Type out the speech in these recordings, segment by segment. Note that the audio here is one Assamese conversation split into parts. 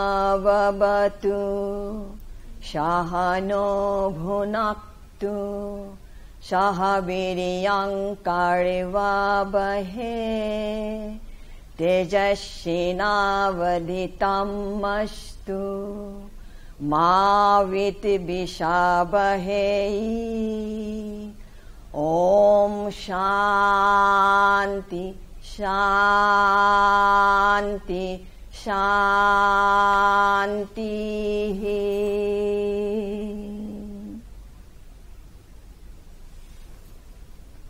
सहनावतु सहनो भुनक्तु सह वीर्यं कर्वावहै तेजस्विनावधीतमस्तु मा विद्विषावहै। ओम शांति शांति शांति।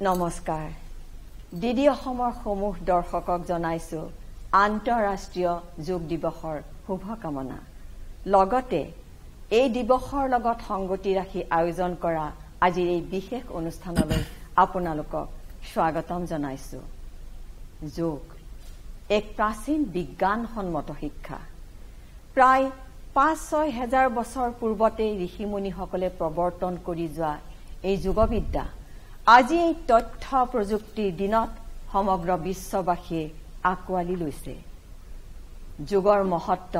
नमस्कार। ডিডি অসমৰ সমূহ দৰ্শকক জনাইছো আন্তঃৰাষ্ট্ৰীয় যোগ দিৱসৰ শুভকামনা। লগতে এই দিৱসৰ লগত সংগতি ৰাখি আয়োজন কৰা আজিৰ এই বিশেষ অনুষ্ঠানলৈ আপোনালোকক স্বাগতম জনাইছো। যোগ এক প্ৰাচীন বিজ্ঞানসন্মত শিক্ষা। প্ৰায় ৫-৬ হাজাৰ বছৰ পূৰ্বতে ঋষিমুনিসকলে প্ৰৱৰ্তন কৰি যোৱা এই যোগবিদ্যা আজি এই তথ্য প্ৰযুক্তিৰ দিনত সমগ্ৰ বিশ্ববাসীয়ে আঁকোৱালি লৈছে। যোগৰ মহত্ব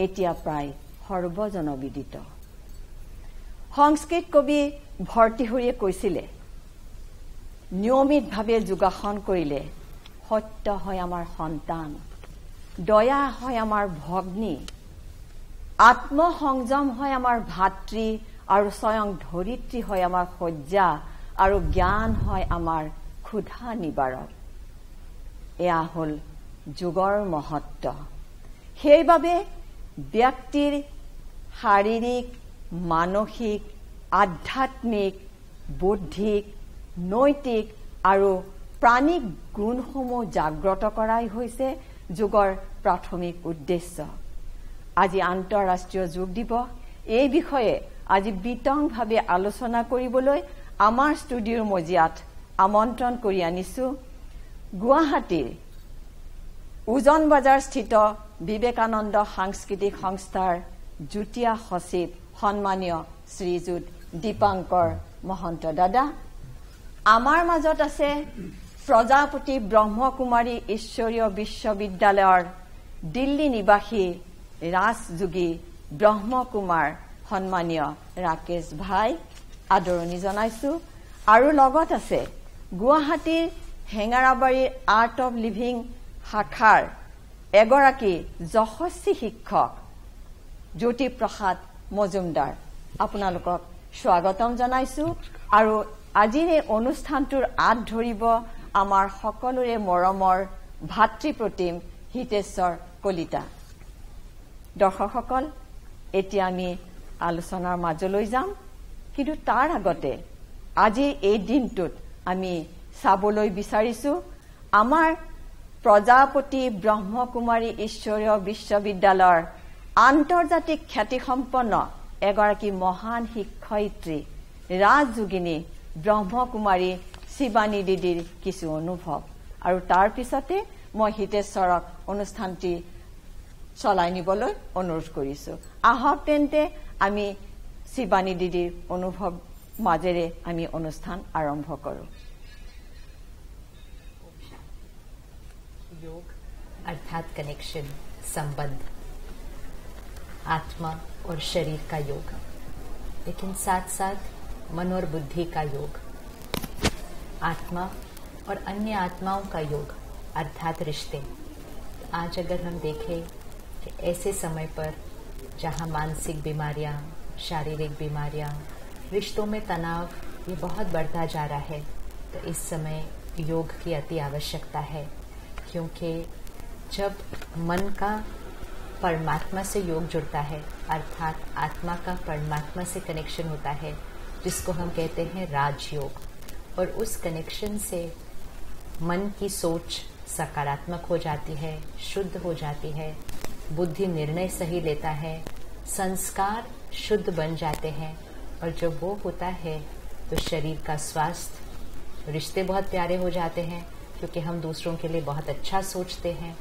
এতিয়া প্ৰায় সৰ্বজনবিদিত। সংস্কৃত কবি ভৰ্তৃহৰিয়ে কৈছিলে, নিয়মিতভাৱে যোগাসন কৰিলে সত্য হয় আমাৰ সন্তান, দয়া হয় আমাৰ ভগ্নী, আত্মসংযম হয় আমাৰ ভাতৃ আৰু স্বয়ং ধৰিত্ৰী হয় আমাৰ শয্যা আৰু জ্ঞান হয় আমাৰ ক্ষুধা নিবাৰক। এয়া হল যোগৰ মহত্ব। সেইবাবে ব্যক্তিৰ শাৰীৰিক, মানসিক, আধ্যাত্মিক, বৌদ্ধিক, নৈতিক আৰু প্ৰাণিক গুণসমূহ জাগ্ৰত কৰাই হৈছে যোগৰ প্ৰাথমিক উদ্দেশ্য। আজি আন্তঃৰাষ্ট্ৰীয় যোগ দিৱস। এই বিষয়ে আজি বিতংভাৱে আলোচনা কৰিবলৈ আমাৰ ষ্টুডিঅ'ৰ মজিয়াত আমন্ত্ৰণ কৰি আনিছো গুৱাহাটীৰ উজন বজাৰ স্থিত বিবেকানন্দ সাংস্কৃতিক সংস্থাৰ যুটীয়া সচিব সন্মানীয় শ্ৰীযুত দীপাংকৰ মহন্ত দাদা। আমাৰ মাজত আছে প্ৰজাপতি ব্ৰহ্মকুমাৰী ঈশ্বৰীয় বিশ্ববিদ্যালয়ৰ দিল্লী নিবাসী ৰাজযোগী ব্ৰহ্মকুমাৰ সন্মানীয় ৰাকেশ ভাই, আদৰণি জনাইছো। আৰু লগত আছে গুৱাহাটীৰ হেঙাৰাবাৰীৰ আৰ্ট অৱ লিভিং শাখাৰ এগৰাকী যশস্বী শিক্ষক জ্যোতিপ্ৰসাদ মজুমদাৰ। আপোনালোকক স্বাগতম জনাইছো। আৰু আজিৰ এই অনুষ্ঠানটোৰ আঁত ধৰিব আমাৰ সকলোৰে মৰমৰ ভাতৃপ্ৰতিম হিতেশ্বৰ কলিতা। দৰ্শকসকল, এতিয়া আমি আলোচনাৰ মাজলৈ যাম, কিন্তু তাৰ আগতে আজিৰ এই দিনটোত আমি চাবলৈ বিচাৰিছো আমাৰ প্ৰজাপতি ব্ৰহ্মকুমাৰী ঈশ্বৰীয় বিশ্ববিদ্যালয়ৰ আন্তৰ্জাতিক খ্যাতিসম্পন্ন এগৰাকী মহান শিক্ষয়িত্ৰী ৰাজযোগিনী ব্ৰহ্মকুমাৰী শিৱানী দিদিৰ কিছু অনুভৱ। আৰু তাৰ পিছতে মই হিতেশ্বৰক অনুষ্ঠানটি চলাই নিবলৈ অনুৰোধ কৰিছো। আহক তেন্তে আমি শিৱানী দিদিৰ অনুভৱ মাজেৰে আমি অনুষ্ঠান আৰম্ভ কৰো। योग अर्थात कनेक्शन, संबंध, आत्मा और शरीर का योग, लेकिन साथ साथ मन और बुद्धि का योग, आत्मा और अन्य आत्माओं का योग अर्थात रिश्ते। आज अगर हम देखें कि ऐसे समय पर जहां मानसिक बीमारियां, शारीरिक बीमारियां, रिश्तों में तनाव ये बहुत बढ़ता जा रहा है, तो इस समय योग की अति आवश्यकता है। क्योंकि जब मन का परमात्मा से योग जुड़ता है, अर्थात आत्मा का परमात्मा से कनेक्शन होता है, जिसको हम कहते हैं राजयोग, और उस कनेक्शन से मन की सोच सकारात्मक हो जाती है, शुद्ध हो जाती है, बुद्धि निर्णय सही लेता है, संस्कार शुद्ध बन जाते हैं, और जब वो होता है तो शरीर का स्वास्थ्य, रिश्ते बहुत प्यारे हो जाते हैं क्योंकि हम दूसरों के लिए बहुत अच्छा सोचते हैं,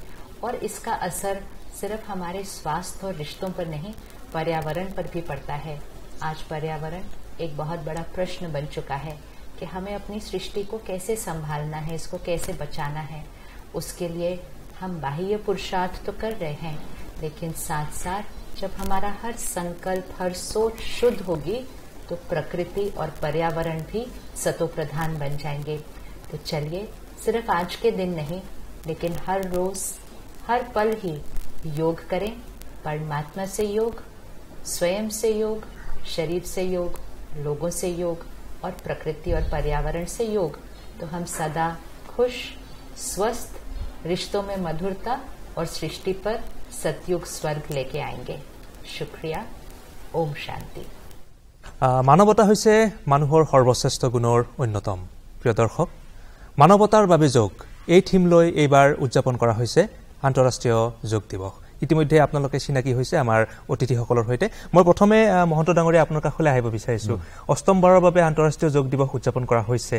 और इसका असर सिर्फ हमारे स्वास्थ्य और रिश्तों पर नहीं, पर्यावरण पर भी पड़ता है। आज पर्यावरण एक बहुत बड़ा प्रश्न बन चुका है कि हमें अपनी सृष्टि को कैसे संभालना है, इसको कैसे बचाना है। उसके लिए हम बाह्य पुरुषार्थ तो कर रहे हैं, लेकिन साथ साथ जब हमारा हर संकल्प, हर सोच शुद्ध होगी तो प्रकृति और पर्यावरण भी सतोप्रधान बन जाएंगे। तो चलिए सिर्फ आज के दिन नहीं, लेकिन हर रोज, हर पल ही योग करें। परमात्मा से योग, स्वयं से योग, शरीर से योग, लोगों से योग और प्रकृति और पर्यावरण से योग, तो हम सदा खुश, स्वस्थ, रिश्तों में मधुरता और सृष्टि पर सतयुग स्वर्ग लेके आएंगे। शुक्रिया। ओम शांति। मानवता হৈছে মানুহৰ সৰ্বশ্ৰেষ্ঠ গুণৰ অন্যতম। প্ৰিয় দৰ্শক, মানৱতাৰ বাবে যোগ এই থিম লৈ এইবাৰ উদযাপন কৰা হৈছে আন্তঃৰাষ্ট্ৰীয় যোগ দিৱস। ইতিমধ্যে আপোনালোকে চিনাকি হৈছে আমাৰ অতিথিসকলৰ সৈতে। মই প্ৰথমে মহন্ত ডাঙৰীয়া আপোনাৰ কাষলৈ আহিব বিচাৰিছোঁ। অষ্টমবাৰৰ বাবে আন্তঃৰাষ্ট্ৰীয় যোগ দিৱস উদযাপন কৰা হৈছে,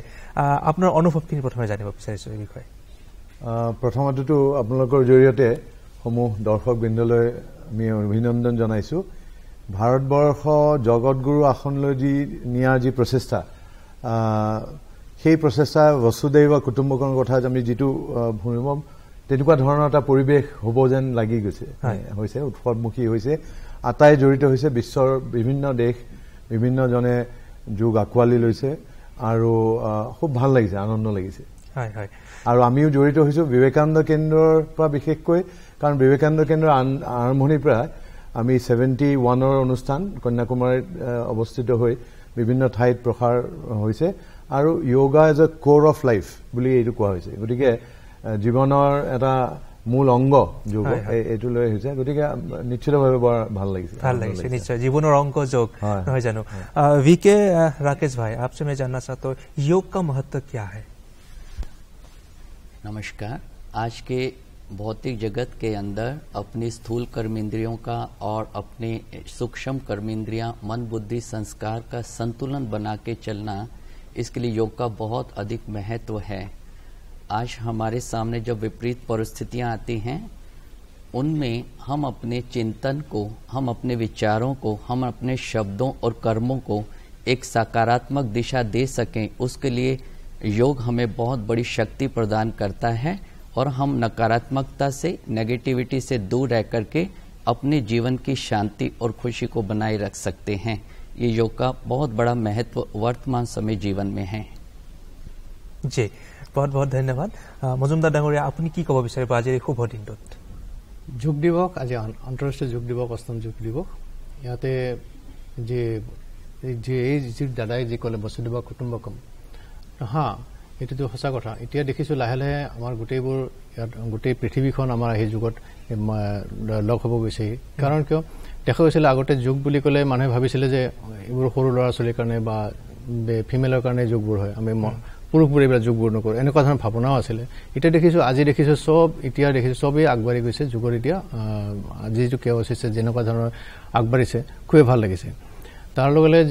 আপোনাৰ অনুভৱখিনি প্ৰথমে জানিব বিচাৰিছোঁ এই বিষয়ে। প্ৰথমতেতো আপোনালোকৰ জৰিয়তে সমূহ দৰ্শকবৃন্দলৈ আমি অভিনন্দন জনাইছোঁ। ভাৰতবৰ্ষ জগতগুৰু আসনলৈ নিয়াৰ যি প্ৰচেষ্টা, সেই প্ৰচেষ্টা বসুদৈৱ কুটুম্বকমৰ কথা আমি যিটো ভূমিম তেনেকুৱা ধৰণৰ এটা পৰিৱেশ হ'ব যেন লাগি গৈছে, হৈছে উৎসৱমুখী হৈছে। আটাই জড়িত হৈছে বিশ্বৰ বিভিন্ন দেশ, বিভিন্নজনে যোগ আঁকোৱালি লৈছে আৰু খুব ভাল লাগিছে, আনন্দ লাগিছে। আৰু আমিও জড়িত হৈছোঁ বিবেকানন্দ কেন্দ্ৰৰ পৰা, বিশেষকৈ কাৰণ বিবেকানন্দ কেন্দ্ৰৰ আৰম্ভণিৰ পৰা আমি 71ৰ অনুষ্ঠান কন্যাকুমাৰীত অৱস্থিত হৈ বিভিন্ন ঠাইত প্ৰসাৰ হৈছে, আৰু য়োগা এজ এ কোৰ অফ লাইফ বুলি এইটো কোৱা হৈছে। গতিকে জীৱনৰ এটা মূল অংগ যোগ এইটো লৈ হৈছে। গতিকে নিশ্চিতভাৱে বৰ ভাল লাগিছে। নিশ্চয় জীৱনৰ অংগ যোগ, নহয় জানো? VK राकेश भाई, आपसे मैं जानना चाहता हूँ योग का महत्व क्या है? नमस्कार। आज के भौतिक जगत के अंदर अपनी स्थूल कर्मेंद्रियों का और अपने सूक्ष्म कर्मेंद्रियां, मन, बुद्धि, संस्कार का संतुलन बना के चलना, इसके लिए योग का बहुत अधिक महत्व है। आज हमारे सामने जब विपरीत परिस्थितियां आती हैं, उनमें हम अपने चिंतन को, हम अपने विचारों को, हम अपने शब्दों और कर्मों को एक सकारात्मक दिशा दे सकें, उसके लिए योग हमें बहुत बड़ी शक्ति प्रदान करता है, और हम नकारात्मकता से, नेगेटिविटी से दूर रह करके अपने जीवन की शांति और खुशी को बनाए रख सकते हैं। ये योग का बहुत बड़ा महत्व वर्तमान समय जीवन में है। जी, बहुत बहुत धन्यवाद। মজুমদাৰ ডাঙৰীয়া, আপুনি কি ক'ব বিচাৰিব আজিৰ এই শুভ দিনটোত? যোগ দিৱস, আজি আন্তঃৰাষ্ট্ৰীয় যোগ দিৱস, অষ্টম যোগ দিৱস। ইয়াতে যি দাদাই যি ক'লে বসুদেৱ কুটুম্বকম, এইটোতো সঁচা কথা। এতিয়া দেখিছোঁ লাহে লাহে আমাৰ গোটেইবোৰ ইয়াত গোটেই পৃথিৱীখন আমাৰ সেই যুগত লগ হ'ব গৈছে। কাৰণ কিয় দেখা গৈছিলে আগতে যোগ বুলি ক'লে মানুহে ভাবিছিলে যে এইবোৰ সৰু ল'ৰা ছোৱালীৰ কাৰণে বা ফিমেলৰ কাৰণে যোগবোৰ হয়, আমি পুৰুষবোৰে এইবিলাক যোগবোৰ নকৰোঁ, এনেকুৱা ধৰণৰ ভাৱনাও আছিলে। এতিয়া দেখিছোঁ, আজি দেখিছোঁ চবেই আগবাঢ়ি গৈছে যোগৰ। এতিয়া আজি যিটো কেৱল হৈছে যেনেকুৱা ধৰণৰ আগবাঢ়িছে, খুবেই ভাল লাগিছে। তাৰ লগে লগে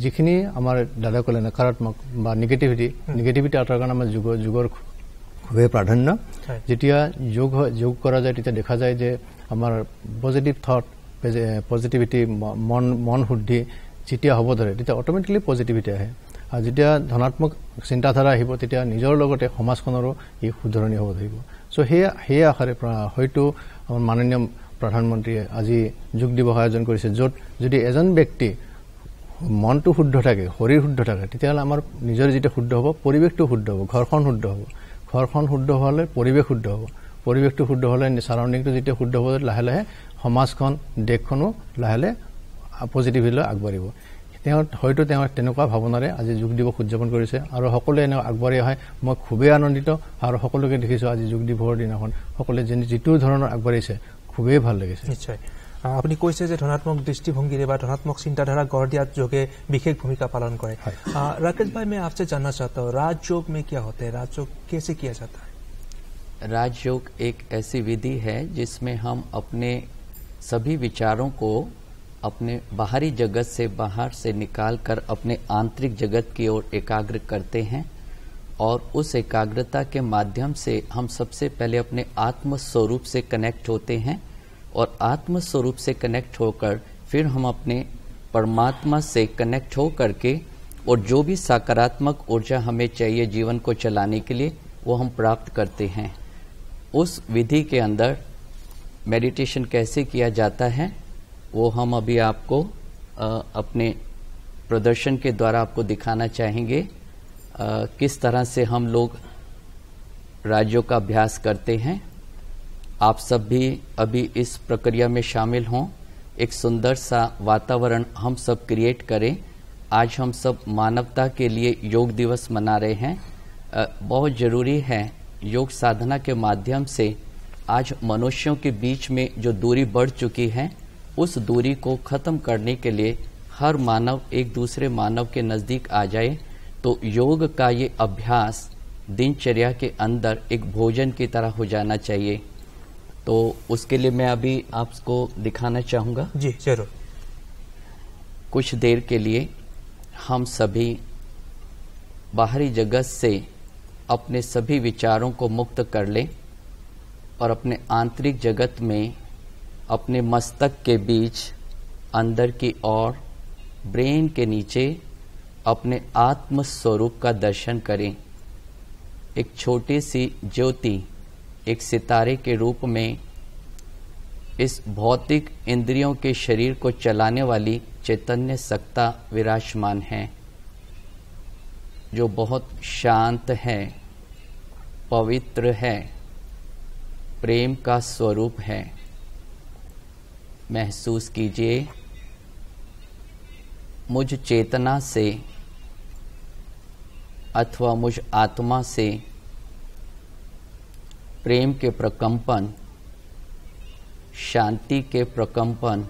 যিখিনি আমাৰ দাদা ক'লে নকাৰাত্মক বা নিগেটিভিটি আঁতৰাৰ কাৰণে আমাৰ যোগৰ খুবেই প্ৰাধান্য। যেতিয়া যোগ কৰা যায় তেতিয়া দেখা যায় যে আমাৰ পজিটিভ থট, পজিটিভিটি, মন শুদ্ধি যেতিয়া হ'ব ধৰে তেতিয়া অট'মেটিকলি পজিটিভিটি আহে। আৰু যেতিয়া ধনাত্মক চিন্তাধাৰা আহিব তেতিয়া নিজৰ লগতে সমাজখনৰো ই শুধৰণি হ'ব ধৰিব। চ' সেই আশাৰে হয়তো আমাৰ মাননীয় প্ৰধানমন্ত্ৰীয়ে আজি যোগ দিৱস আয়োজন কৰিছে, য'ত যদি এজন ব্যক্তি মনটো শুদ্ধ থাকে, শৰীৰ শুদ্ধ থাকে, তেতিয়াহ'লে আমাৰ নিজৰ যিটো শুদ্ধ হ'ব, পৰিৱেশটো শুদ্ধ হ'ব, ঘৰখন শুদ্ধ হ'ব। ঘৰখন শুদ্ধ হ'লে পৰিৱেশ শুদ্ধ হ'ব, পৰিৱেশটো শুদ্ধ হ'লে চাৰাউণ্ডিংটো যেতিয়া শুদ্ধ হ'ব, লাহে লাহে সমাজখন, দেশখনো লাহে লাহে পজিটিভলৈ আগবাঢ়িব। হয়তো তেওঁ তেনেকুৱা ভাৱনাৰে আজি যোগ দিৱস উদযাপন কৰিছে, আৰু সকলোৱে এনেকুৱা আগবাঢ়ি অহাই মই খুবেই আনন্দিত। আৰু সকলোকে দেখিছোঁ আজি যোগ দিৱসৰ দিনাখন সকলোৱে যিটো ধৰণৰ আগবাঢ়িছে, খুবেই ভাল লাগিছে। নিশ্চয় আপুনি কৈছে যে ধনাত্মক দৃষ্টিভংগীৰে বা ধনাত্মক চিন্তাধাৰা গঢ় দিয়াত যোগে বিশেষ ভূমিকা পালন কৰে। राकेश भाई, मैं आपसे जानना चाहता हूँ राजयोग में क्या होता है, राजयोग कैसे किया जाता है? राजयोग एक ऐसी विधि है जिसमें हम अपने सभी विचारों को अपने बाहरी जगत से बाहर से निकालकर अपने आंतरिक जगत की ओर एकाग्र करते हैं और उस एकाग्रता के माध्यम से हम सबसे पहले अपने आत्म स्वरूप से कनेक्ट होते हैं और आत्म स्वरूप से कनेक्ट होकर फिर हम अपने परमात्मा से कनेक्ट हो करके और जो भी सकारात्मक ऊर्जा हमें चाहिए जीवन को चलाने के लिए वो हम प्राप्त करते हैं। उस विधि के अंदर मेडिटेशन कैसे किया जाता है वो हम अभी आपको अपने प्रदर्शन के द्वारा आपको दिखाना चाहेंगे। किस तरह से हम लोग राज्यों का अभ्यास करते हैं। आप सब भी अभी इस प्रक्रिया में शामिल हों। एक सुंदर सा वातावरण हम सब क्रिएट करें। आज हम सब मानवता के लिए योग दिवस मना रहे हैं। बहुत जरूरी है योग साधना के माध्यम से आज मनुष्यों के बीच में जो दूरी बढ़ चुकी है उस दूरी को खत्म करने के लिए हर मानव एक दूसरे मानव के नजदीक आ जाए। तो योग का ये अभ्यास दिनचर्या के अंदर एक भोजन की तरह हो जाना चाहिए। तो उसके लिए मैं अभी आपको दिखाना चाहूँगा। जी जरूर। कुछ देर के लिए हम सभी बाहरी जगत से अपने सभी विचारों को मुक्त कर लें और अपने आंतरिक जगत में अपने मस्तक के बीच अंदर की ओर ब्रेन के नीचे अपने आत्म स्वरूप का दर्शन करें। एक छोटी सी ज्योति एक सितारे के रूप में इस भौतिक इंद्रियों के शरीर को चलाने वाली चैतन्य सत्ता विराजमान है जो बहुत शांत है, पवित्र है, प्रेम का स्वरूप है। महसूस कीजिए मुझ चेतना से अथवा मुझ आत्मा से प्रेम के प्रकंपन, शांति के प्रकंपन,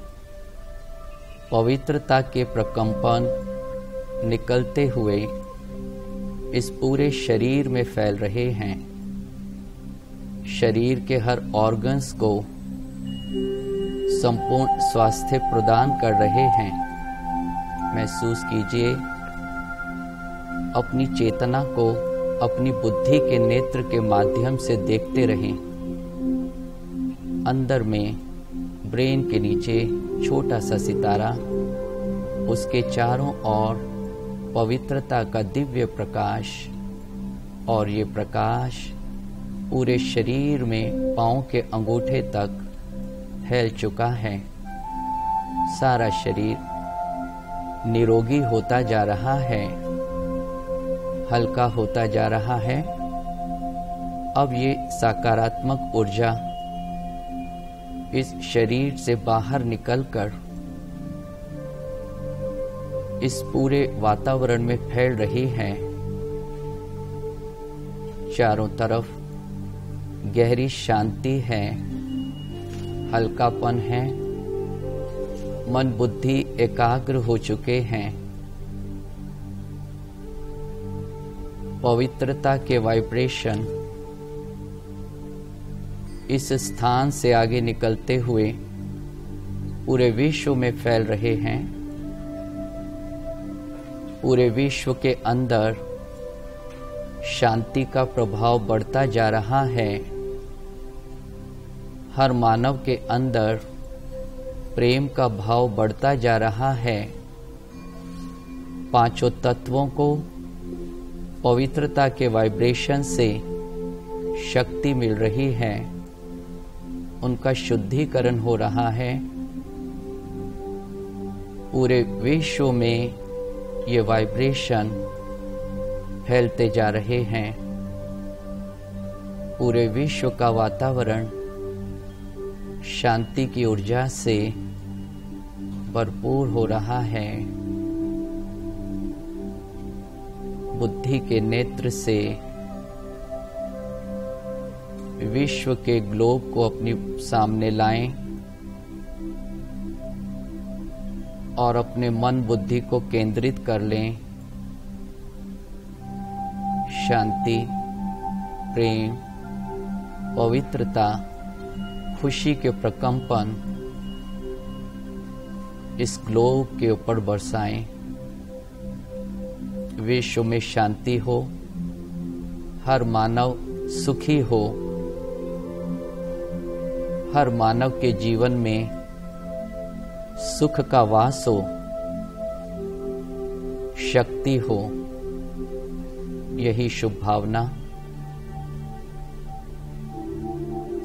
पवित्रता के प्रकंपन निकलते हुए इस पूरे शरीर में फैल रहे हैं। शरीर के हर ऑर्गन्स को संपूर्ण स्वास्थ्य प्रदान कर रहे हैं। महसूस कीजिए अपनी चेतना को अपनी बुद्धि के नेत्र के माध्यम से देखते रहें। अंदर में ब्रेन के नीचे छोटा सा सितारा, उसके चारों ओर पवित्रता का दिव्य प्रकाश और ये प्रकाश पूरे शरीर में पांव के अंगूठे तक फैल चुका है। सारा शरीर निरोगी होता जा रहा है, हल्का होता जा रहा है। अब ये सकारात्मक ऊर्जा इस शरीर से बाहर निकलकर इस पूरे वातावरण में फैल रही है। चारों तरफ गहरी शांति है, हल्कापन है, मन बुद्धि एकाग्र हो चुके हैं। पवित्रता के वाइब्रेशन इस स्थान से आगे निकलते हुए पूरे विश्व में फैल रहे हैं। पूरे विश्व के अंदर शांति का प्रभाव बढ़ता जा रहा है। हर मानव के अंदर प्रेम का भाव बढ़ता जा रहा है। पांचों तत्वों को पवित्रता के वाइब्रेशन से शक्ति मिल रही है, उनका शुद्धिकरण हो रहा है। पूरे विश्व में ये वाइब्रेशन फैलते जा रहे हैं। पूरे विश्व का वातावरण शांति की ऊर्जा से भरपूर हो रहा है। बुद्धि के नेत्र से विश्व के ग्लोब को अपने सामने लाएं और अपने मन बुद्धि को केंद्रित कर लें। शांति, प्रेम, पवित्रता, खुशी के प्रकंपन इस ग्लोब के ऊपर बरसाएं। विश्व में शांति हो, हर मानव सुखी हो, हर मानव के जीवन में सुख का वास हो, शक्ति हो, यही शुभ भावना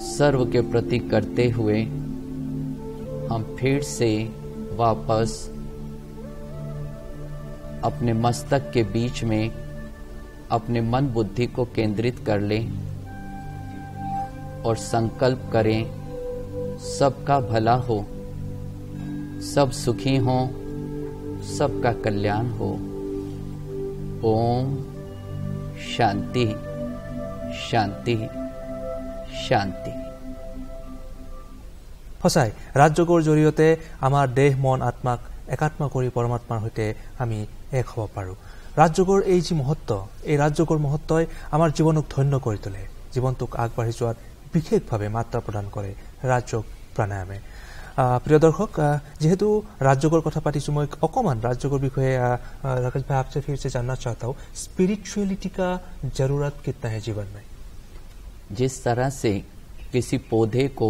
सर्व के प्रति करते हुए हम फिर से वापस अपने मस्तक के बीच में अपने मन बुद्धि को केंद्रित कर लें और संकल्प करें सबका भला हो, सब सुखी हों, सबका कल्याण हो। ओम शांति शांति शांति। সঁচাই ৰাজযোগৰ জৰিয়তে আমাৰ দেহ মন আত্মাক একাত্ম কৰি পৰমাত্মাৰ সৈতে আমি এক হ'ব পাৰোঁ। ৰাজযোগৰ এই যি মহত্ব, এই ৰাজযোগৰ মহত্বই আমাৰ জীৱনক ধন্য কৰি তোলে, জীৱনটোক আগবাঢ়ি যোৱাত বিশেষভাৱে মাত্ৰা প্ৰদান কৰে ৰাজযোগ প্ৰাণায়ামে। প্ৰিয় দৰ্শক, যেহেতु राजयोगर কথা পাতিছো, मैं অকমান राजयोगर বিষয়ে राकेश भाई आपसे फिर से जानना चाहता हूँ, स्पिरिचुअलिटी का जरूरत कितना है जीवन में? जिस तरह से किसी पौधे को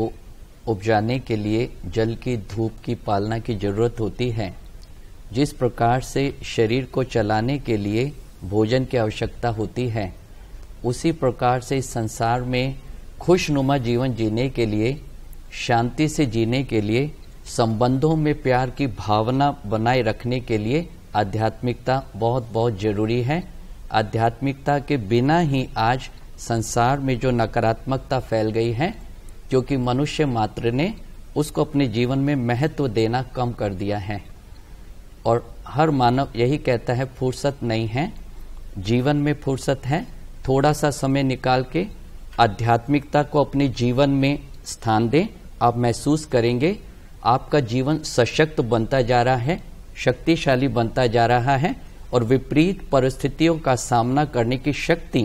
उपजाने के लिए जल की धूप की पालना की जरूरत होती है, जिस प्रकार से शरीर को चलाने के लिए भोजन की आवश्यकता होती है, उसी प्रकार से इस संसार में खुशनुमा जीवन जीने के लिए, शांति से जीने के लिए, संबंधों में प्यार की भावना बनाए रखने के लिए आध्यात्मिकता बहुत बहुत जरूरी है। आध्यात्मिकता के बिना ही आज संसार में जो नकारात्मकता फैल गई है, क्योंकि मनुष्य मात्र ने उसको अपने जीवन में महत्व देना कम कर दिया है। और हर मानव यही कहता है फुर्सत नहीं है, जीवन में फुर्सत है, थोड़ा सा समय निकाल के आध्यात्मिकता को अपने जीवन में स्थान दें। आप महसूस करेंगे आपका जीवन सशक्त बनता जा रहा है, शक्तिशाली बनता जा रहा है और विपरीत परिस्थितियों का सामना करने की शक्ति,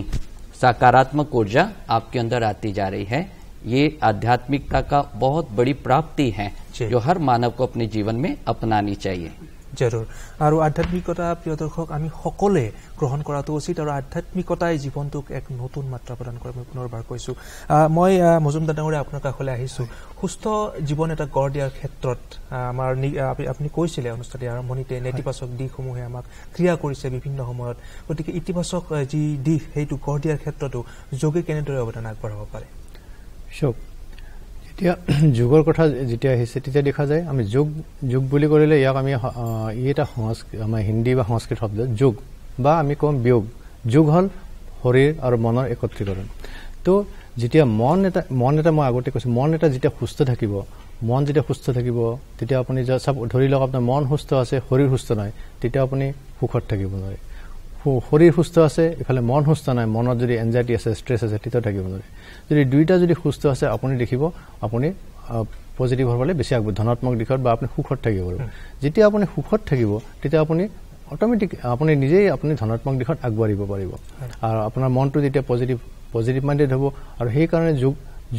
सकारात्मक ऊर्जा आपके अंदर आती जा रही है। ये आध्यात्मिकता का बहुत बड़ी प्राप्ति है जो हर मानव को अपने जीवन में अपनानी चाहिए। जरूर। और आध्यात्मिकता प्रिय दर्शक आम सकले ग्रहण करातो उचित और आध्यात्मिकताय जीवनटोक एक नतुन मात्रा प्रदान करे। मैं पुनर्बार कैसो मैं मजुमदार डांगरे आपनार काखले आहिसो। सुस्थ जीवन एटा गढ़ दियार क्षेत्रत आमार आपनि কৈছিলে अनुष्ठान आरम्भणिते नेतिबाचक दिशসমূहे आमाक क्रिया करिছে বিভিন্ন সময়ত। গতিকে ইতিবাচক যি দিশ সেইটো গঢ় দিয়াৰ ক্ষেত্ৰতো যোগে কেনেদৰে অৱদান আগবঢ়াব পাৰে? শোক এতিয়া যোগৰ কথা যেতিয়া আহিছে তেতিয়া দেখা যায় আমি যোগ যোগ বুলি কৰিলে ইয়াক আমি এটা আমাৰ হিন্দী বা সংস্কৃত শব্দ যোগ বা আমি কম বিয়োগ। যোগ হল শৰীৰ আৰু মনৰ একত্ৰীকৰণ। তো যেতিয়া মন এটা মই আগতে কৈছো, মন এটা যেতিয়া সুস্থ থাকিব, মন যেতিয়া সুস্থ থাকিব তেতিয়া আপুনি সব ধৰি লওক আপোনাৰ মন সুস্থ আছে, শৰীৰ সুস্থ নাই, তেতিয়া আপুনি সুখত থাকিব নোৱাৰে। শৰীৰ সুস্থ আছে, ইফালে মন সুস্থ নাই, মনত যদি এনজাইটি আছে, ষ্ট্ৰেছ আছে, তেতিয়া থাকিব নোৱাৰে। যদি দুইটা যদি সুস্থ আছে আপুনি দেখিব আপুনি পজিটিভ হ'বলৈ বেছি ধনাত্মক দিশত বা আপুনি সুখত থাকিব। যেতিয়া আপুনি সুখত থাকিব তেতিয়া আপুনি অট'মেটিক আপুনি নিজেই আপুনি ধনাত্মক দিশত আগবাঢ়িব পাৰিব। আৰু আপোনাৰ মনটো যেতিয়া পজিটিভ মাইণ্ডেড হ'ব, আৰু সেইকাৰণে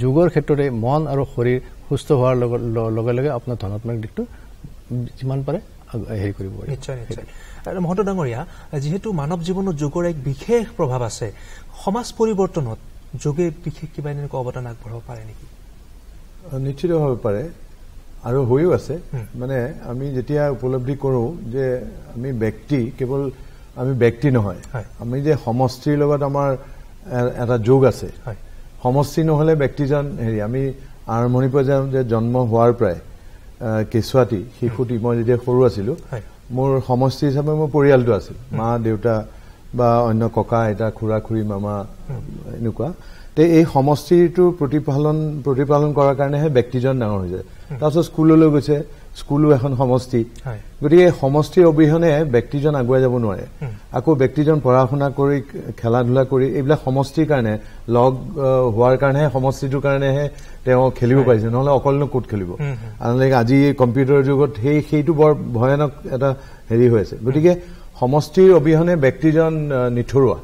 যোগৰ ক্ষেত্ৰতে মন আৰু শৰীৰ সুস্থ হোৱাৰ লগে লগে আপোনাৰ ধনাত্মক দিশটো যিমান পাৰে হেৰি কৰিব পাৰে। নিশ্চয় নিশ্চয়। মহন্ত ডাঙৰীয়া, যিহেতু মানৱ জীৱনত যোগৰ এক বিশেষ প্ৰভাৱ আছে, সমাজ পৰিৱৰ্তনত যোগে বিশেষ কিবা এনেকুৱা অৱদান আগবঢ়াব পাৰে নেকি? নিশ্চিতভাৱে পাৰে আৰু হৈও আছে। মানে আমি যেতিয়া উপলব্ধি কৰোঁ যে আমি ব্যক্তি, কেৱল আমি ব্যক্তি নহয়, আমি যে সমষ্টিৰ লগত আমাৰ এটা যোগ আছে। সমষ্টি নহ'লে ব্যক্তিজন হেৰি আমি আৰম্ভণিৰ পৰা যাওঁ যে জন্ম হোৱাৰ পৰাই কেঁচুৱাটি শিশুটি মই যেতিয়া সৰু আছিলোঁ, মোৰ সমষ্টি হিচাপে মোৰ পৰিয়ালটো আছিল, মা দেউতা বা অন্য ককা আইতা খুৰা খুৰী মামা এনেকুৱা। তে এই সমষ্টিটোৰ প্ৰতিপালন কৰাৰ কাৰণেহে ব্যক্তিজন ডাঙৰ হৈ যায়। তাৰপিছত স্কুললৈ গৈছে, স্কুলো এখন সমষ্টি। গতিকে সমষ্টিৰ অবিহনে ব্যক্তিজন আগুৱাই যাব নোৱাৰে। আকৌ ব্যক্তিজন পঢ়া শুনা কৰি খেলা ধূলা কৰি এইবিলাক সমষ্টিৰ কাৰণে লগ হোৱাৰ কাৰণেহে, সমষ্টিটোৰ কাৰণেহে তেওঁ খেলিব পাৰিছে, নহ'লে অকলেনো ক'ত খেলিব। আনহাতে আজি কম্পিউটাৰ যুগত সেইটো বৰ ভয়ানক এটা হেৰি হৈ আছে। গতিকে সমষ্টিৰ অবিহনে ব্যক্তিজন নিথৰুৱা।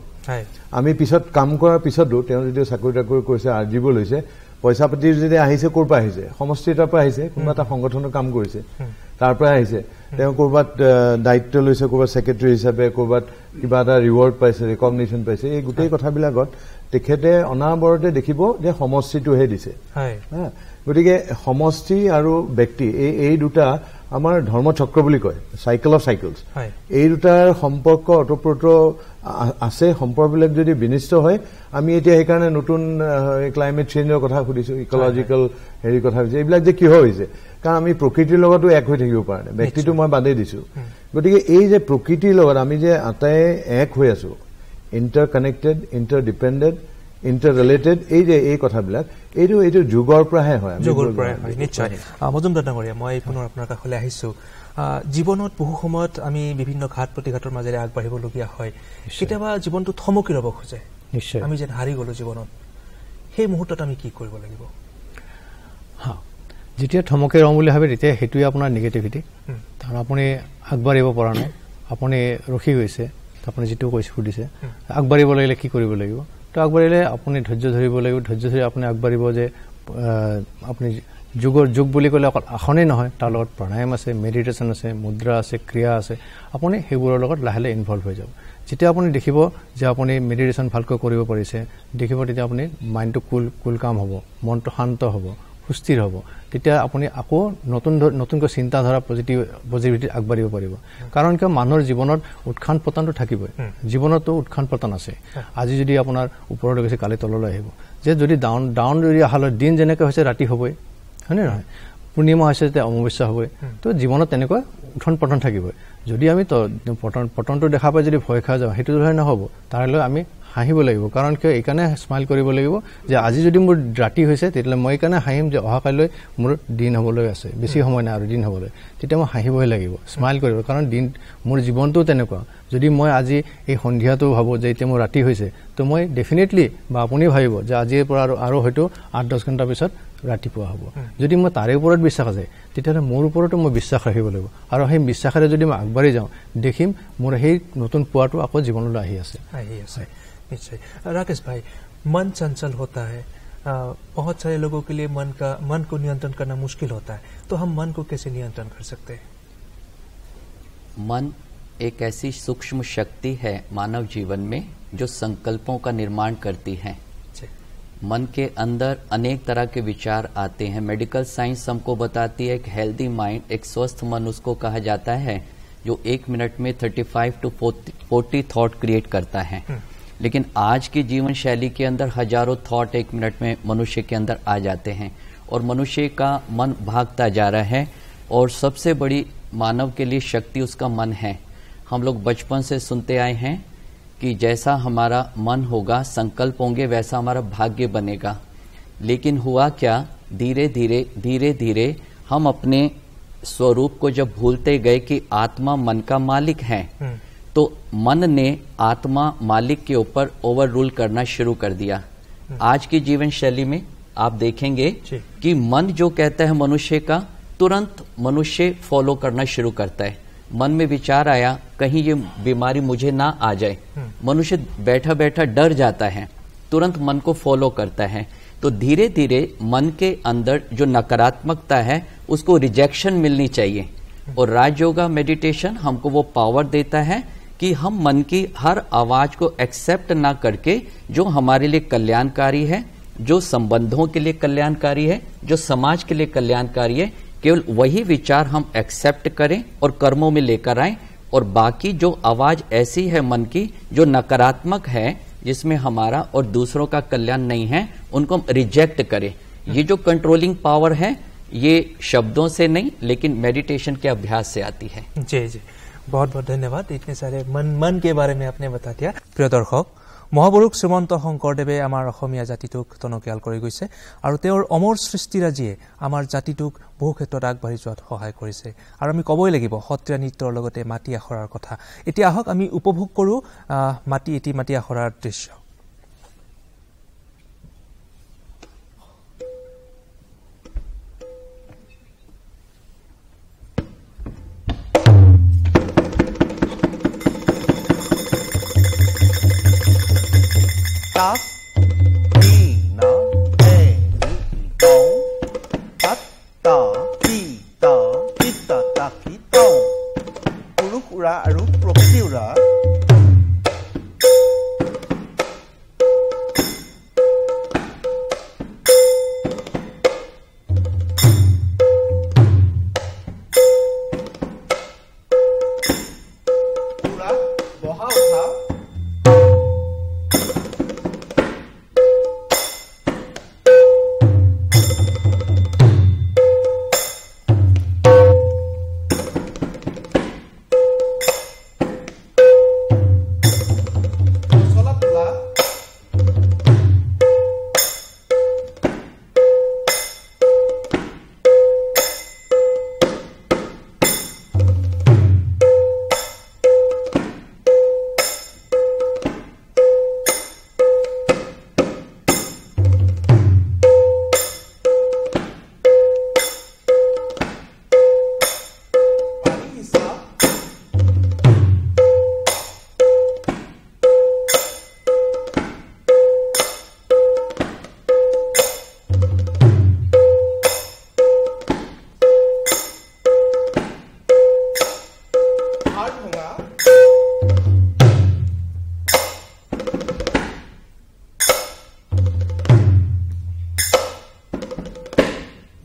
আমি পিছত কাম কৰাৰ পিছতো তেওঁ যদি চাকৰি তাকৰি কৰিছে, আৰ্জিব লৈছে, পইচা পাতি যদি আহিছে ক'ৰ পৰা আহিছে? সমষ্টি এটাৰ পৰা আহিছে, কোনোবা এটা সংগঠনৰ কাম কৰিছে। তাৰ পৰা আহিছে তেওঁ ক'ৰবাত দায়িত্ব লৈছে ক'ৰবাত ছেক্ৰেটাৰী হিচাপে ক'ৰবাত কিবা এটা ৰিৱাৰ্ড পাইছে ৰিকগনিশ্যন পাইছে এই গোটেই কথাবিলাকত তেখেতে অনাবৰতে দেখিব যে সমষ্টিটোহে দিছে গতিকে সমষ্টি আৰু ব্যক্তি এই দুটা আমাৰ ধৰ্মচক্ৰ বুলি কয় চাইকেল অফ চাইকেলছ এই দুটাৰ সম্পৰ্ক অতঃপ্ৰত আছে সম্পৰ্কবিলাক যদি বিনিষ্ট হয় আমি এতিয়া সেইকাৰণে নতুন ক্লাইমেট চেঞ্জৰ কথা সুধিছো ইকলজিকেল হেৰি কথা হৈছে এইবিলাক যে কিয় হৈছে কাৰণ আমি প্ৰকৃতিৰ লগতো এক হৈ থাকিব পৰা নাই ব্যক্তিটো মই বাদেই দিছো গতিকে এই যে প্ৰকৃতিৰ লগত আমি যে আটাই এক হৈ আছো inter connected inter dependent inter related এই কথাবিলাক এইটো যুগৰ পৰাহে হয় নিশ্চয় মজুমদাৰ ডাঙৰীয়া মই পুনৰ আপোনাৰ কাষলৈ আহিছো জীৱনত বহু সময়ত আমি বিভিন্ন ঘাট প্ৰতিঘাতৰ মাজেৰে আগবাঢ়িবলগীয়া হয় কেতিয়াবা জীৱনটো থমকি ৰ'ব খোজে নিশ্চয় আমি যেন হাৰি গলো জীৱনত সেই মুহূৰ্তত আমি কি কৰিব লাগিব যেতিয়া থমকি ৰওঁ বুলি ভাবে তেতিয়া সেইটোৱে আপোনাৰ নিগেটিভিটি কাৰণ আপুনি আগবাঢ়িব পৰা নাই আপুনি ৰখি গৈছে আপুনি যিটো কৈছে সুধিছে আগবাঢ়িব লাগিলে কি কৰিব লাগিব তো আগবাঢ়িলে আপুনি ধৈৰ্য ধৰিব লাগিব ধৈৰ্য ধৰি আপুনি আগবাঢ়িব যে আপুনি যোগ বুলি ক'লে অকল আসনেই নহয় তাৰ লগত প্ৰাণায়াম আছে মেডিটেশ্যন আছে মুদ্ৰা আছে ক্ৰিয়া আছে আপুনি সেইবোৰৰ লগত লাহে লাহে ইনভলভ হৈ যাব যেতিয়া আপুনি দেখিব যে আপুনি মেডিটেশ্যন ভালকৈ কৰিব পাৰিছে দেখিব তেতিয়া আপুনি মাইণ্ডটো কুল কাম হ'ব মনটো শান্ত হ'ব সুস্থিৰ হ'ব তেতিয়া আপুনি আকৌ নতুনকৈ চিন্তাধাৰা পজিটিভিটি আগবাঢ়িব পাৰিব কাৰণ কিয় মানুহৰ জীৱনত উৎখান পতনটো থাকিবই জীৱনতো উৎখান পতন আছে আজি যদি আপোনাৰ ওপৰলৈ গৈছে কালি তললৈ আহিব যে যদি ডাউন যদি অহালৈ দিন যেনেকৈ হৈছে ৰাতি হ'বই হয়নে নহয় পূৰ্ণিমা হৈছে তেতিয়া অমাৱস্যা হ'বই তো জীৱনত তেনেকুৱা উত্থান পতন থাকিবই যদি আমি পতনটো দেখা পাই যদি ভয় খাই যাওঁ সেইটো ধৰণে নহ'ব তালৈ আমি হাঁহিব লাগিব কাৰণ কিয় এইকাৰণে স্মাইল কৰিব লাগিব যে আজি যদি মোৰ ৰাতি হৈছে তেতিয়াহ'লে মই এইকাৰণে হাঁহিম যে অহাকাইলৈ মোৰ দিন হ'বলৈ আছে বেছি সময় নাই আৰু দিন হ'বলৈ তেতিয়া মই হাঁহিবই লাগিব স্মাইল কৰিব কাৰণ দিন মোৰ জীৱনটো তেনেকুৱা যদি মই আজি এই সন্ধিয়াটো ভাবোঁ যে এতিয়া মোৰ ৰাতি হৈছে তো মই ডেফিনেটলি বা আপুনি ভাবিব যে আজিৰ পৰা আৰু হয়তো 8-10 ঘণ্টাৰ পিছত ৰাতিপুৱা হ'ব যদি মই তাৰে ওপৰত বিশ্বাস আছে তেতিয়াহ'লে মোৰ ওপৰতো মই বিশ্বাস ৰাখিব লাগিব আৰু সেই বিশ্বাসেৰে যদি মই আগবাঢ়ি যাওঁ দেখিম মোৰ সেই নতুন পুৱাটো আকৌ জীৱনলৈ আহি আছে निश्चय राकेश भाई मन चंचल होता है बहुत सारे लोगों के लिए मन को नियंत्रण करना मुश्किल होता है तो हम मन को कैसे नियंत्रण कर सकते हैं मन एक ऐसी सूक्ष्म शक्ति है मानव जीवन में जो संकल्पों का निर्माण करती है मन के अंदर अनेक तरह के विचार आते हैं मेडिकल साइंस हमको बताती है कि हेल्दी माइंड एक स्वस्थ मन उसको कहा जाता है जो 1 मिनट में 35 to 40 थॉट क्रिएट करता है लेकिन आज की जीवन शैली के अंदर हजारों थॉट 1 मिनट में मनुष्य के अंदर आ जाते हैं और मनुष्य का मन भागता जा रहा है और सबसे बड़ी मानव के लिए शक्ति उसका मन है हम लोग बचपन से सुनते आए हैं कि जैसा हमारा मन होगा संकल्प होंगे वैसा हमारा भाग्य बनेगा लेकिन हुआ क्या धीरे धीरे हम अपने स्वरूप को जब भूलते गए कि आत्मा मन का मालिक है तो मन ने आत्मा मालिक के ऊपर ओवर रूल करना शुरू कर दिया आज की जीवन शैली में आप देखेंगे कि मन जो कहता है मनुष्य का तुरंत मनुष्य फॉलो करना शुरू करता है मन में विचार आया कहीं ये बीमारी मुझे ना आ जाए मनुष्य बैठा बैठा डर जाता है तुरंत मन को फॉलो करता है तो धीरे धीरे मन के अंदर जो नकारात्मकता है उसको रिजेक्शन मिलनी चाहिए और राजयोगा मेडिटेशन हमको वो पावर देता है कि हम मन की हर आवाज को एक्सेप्ट ना करके जो हमारे लिए कल्याणकारी है जो संबंधों के लिए कल्याणकारी है जो समाज के लिए कल्याणकारी है केवल वही विचार हम एक्सेप्ट करें और कर्मों में लेकर आए और बाकी जो आवाज ऐसी है मन की जो नकारात्मक है जिसमें हमारा और दूसरों का कल्याण नहीं है उनको हम रिजेक्ट करें ये जो कंट्रोलिंग पावर है ये शब्दों से नहीं लेकिन मेडिटेशन के अभ्यास से आती है जी बहुत बहुत धन्यवाद इतने सारे मन के बारे में आपने बता दिया प्रिय दर्शक মহাপুৰুষ শ্ৰীমন্ত শংকৰদেৱে আমাৰ অসমীয়া জাতিটোক টনকিয়াল কৰি গৈছে আৰু তেওঁৰ অমৰ সৃষ্টিৰাজিয়ে আমাৰ জাতিটোক বহু ক্ষেত্ৰত আগবাঢ়ি যোৱাত সহায় কৰিছে আৰু আমি ক'বই লাগিব সত্ৰীয়া নৃত্যৰ লগতে মাটি আখৰাৰ কথা এতিয়া আহক আমি উপভোগ কৰোঁ মাটি আখৰাৰ দৃশ্য Ta, ti, ta, ti, ta, ta.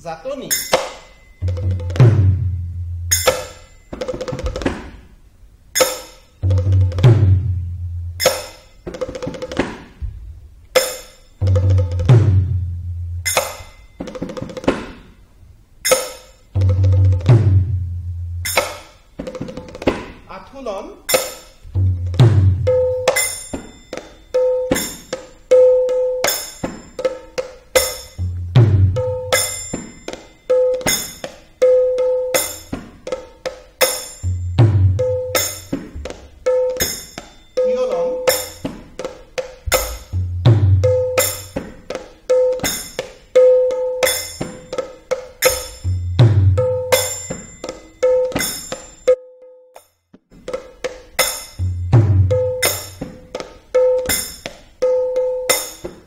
জাতনি আঠুলন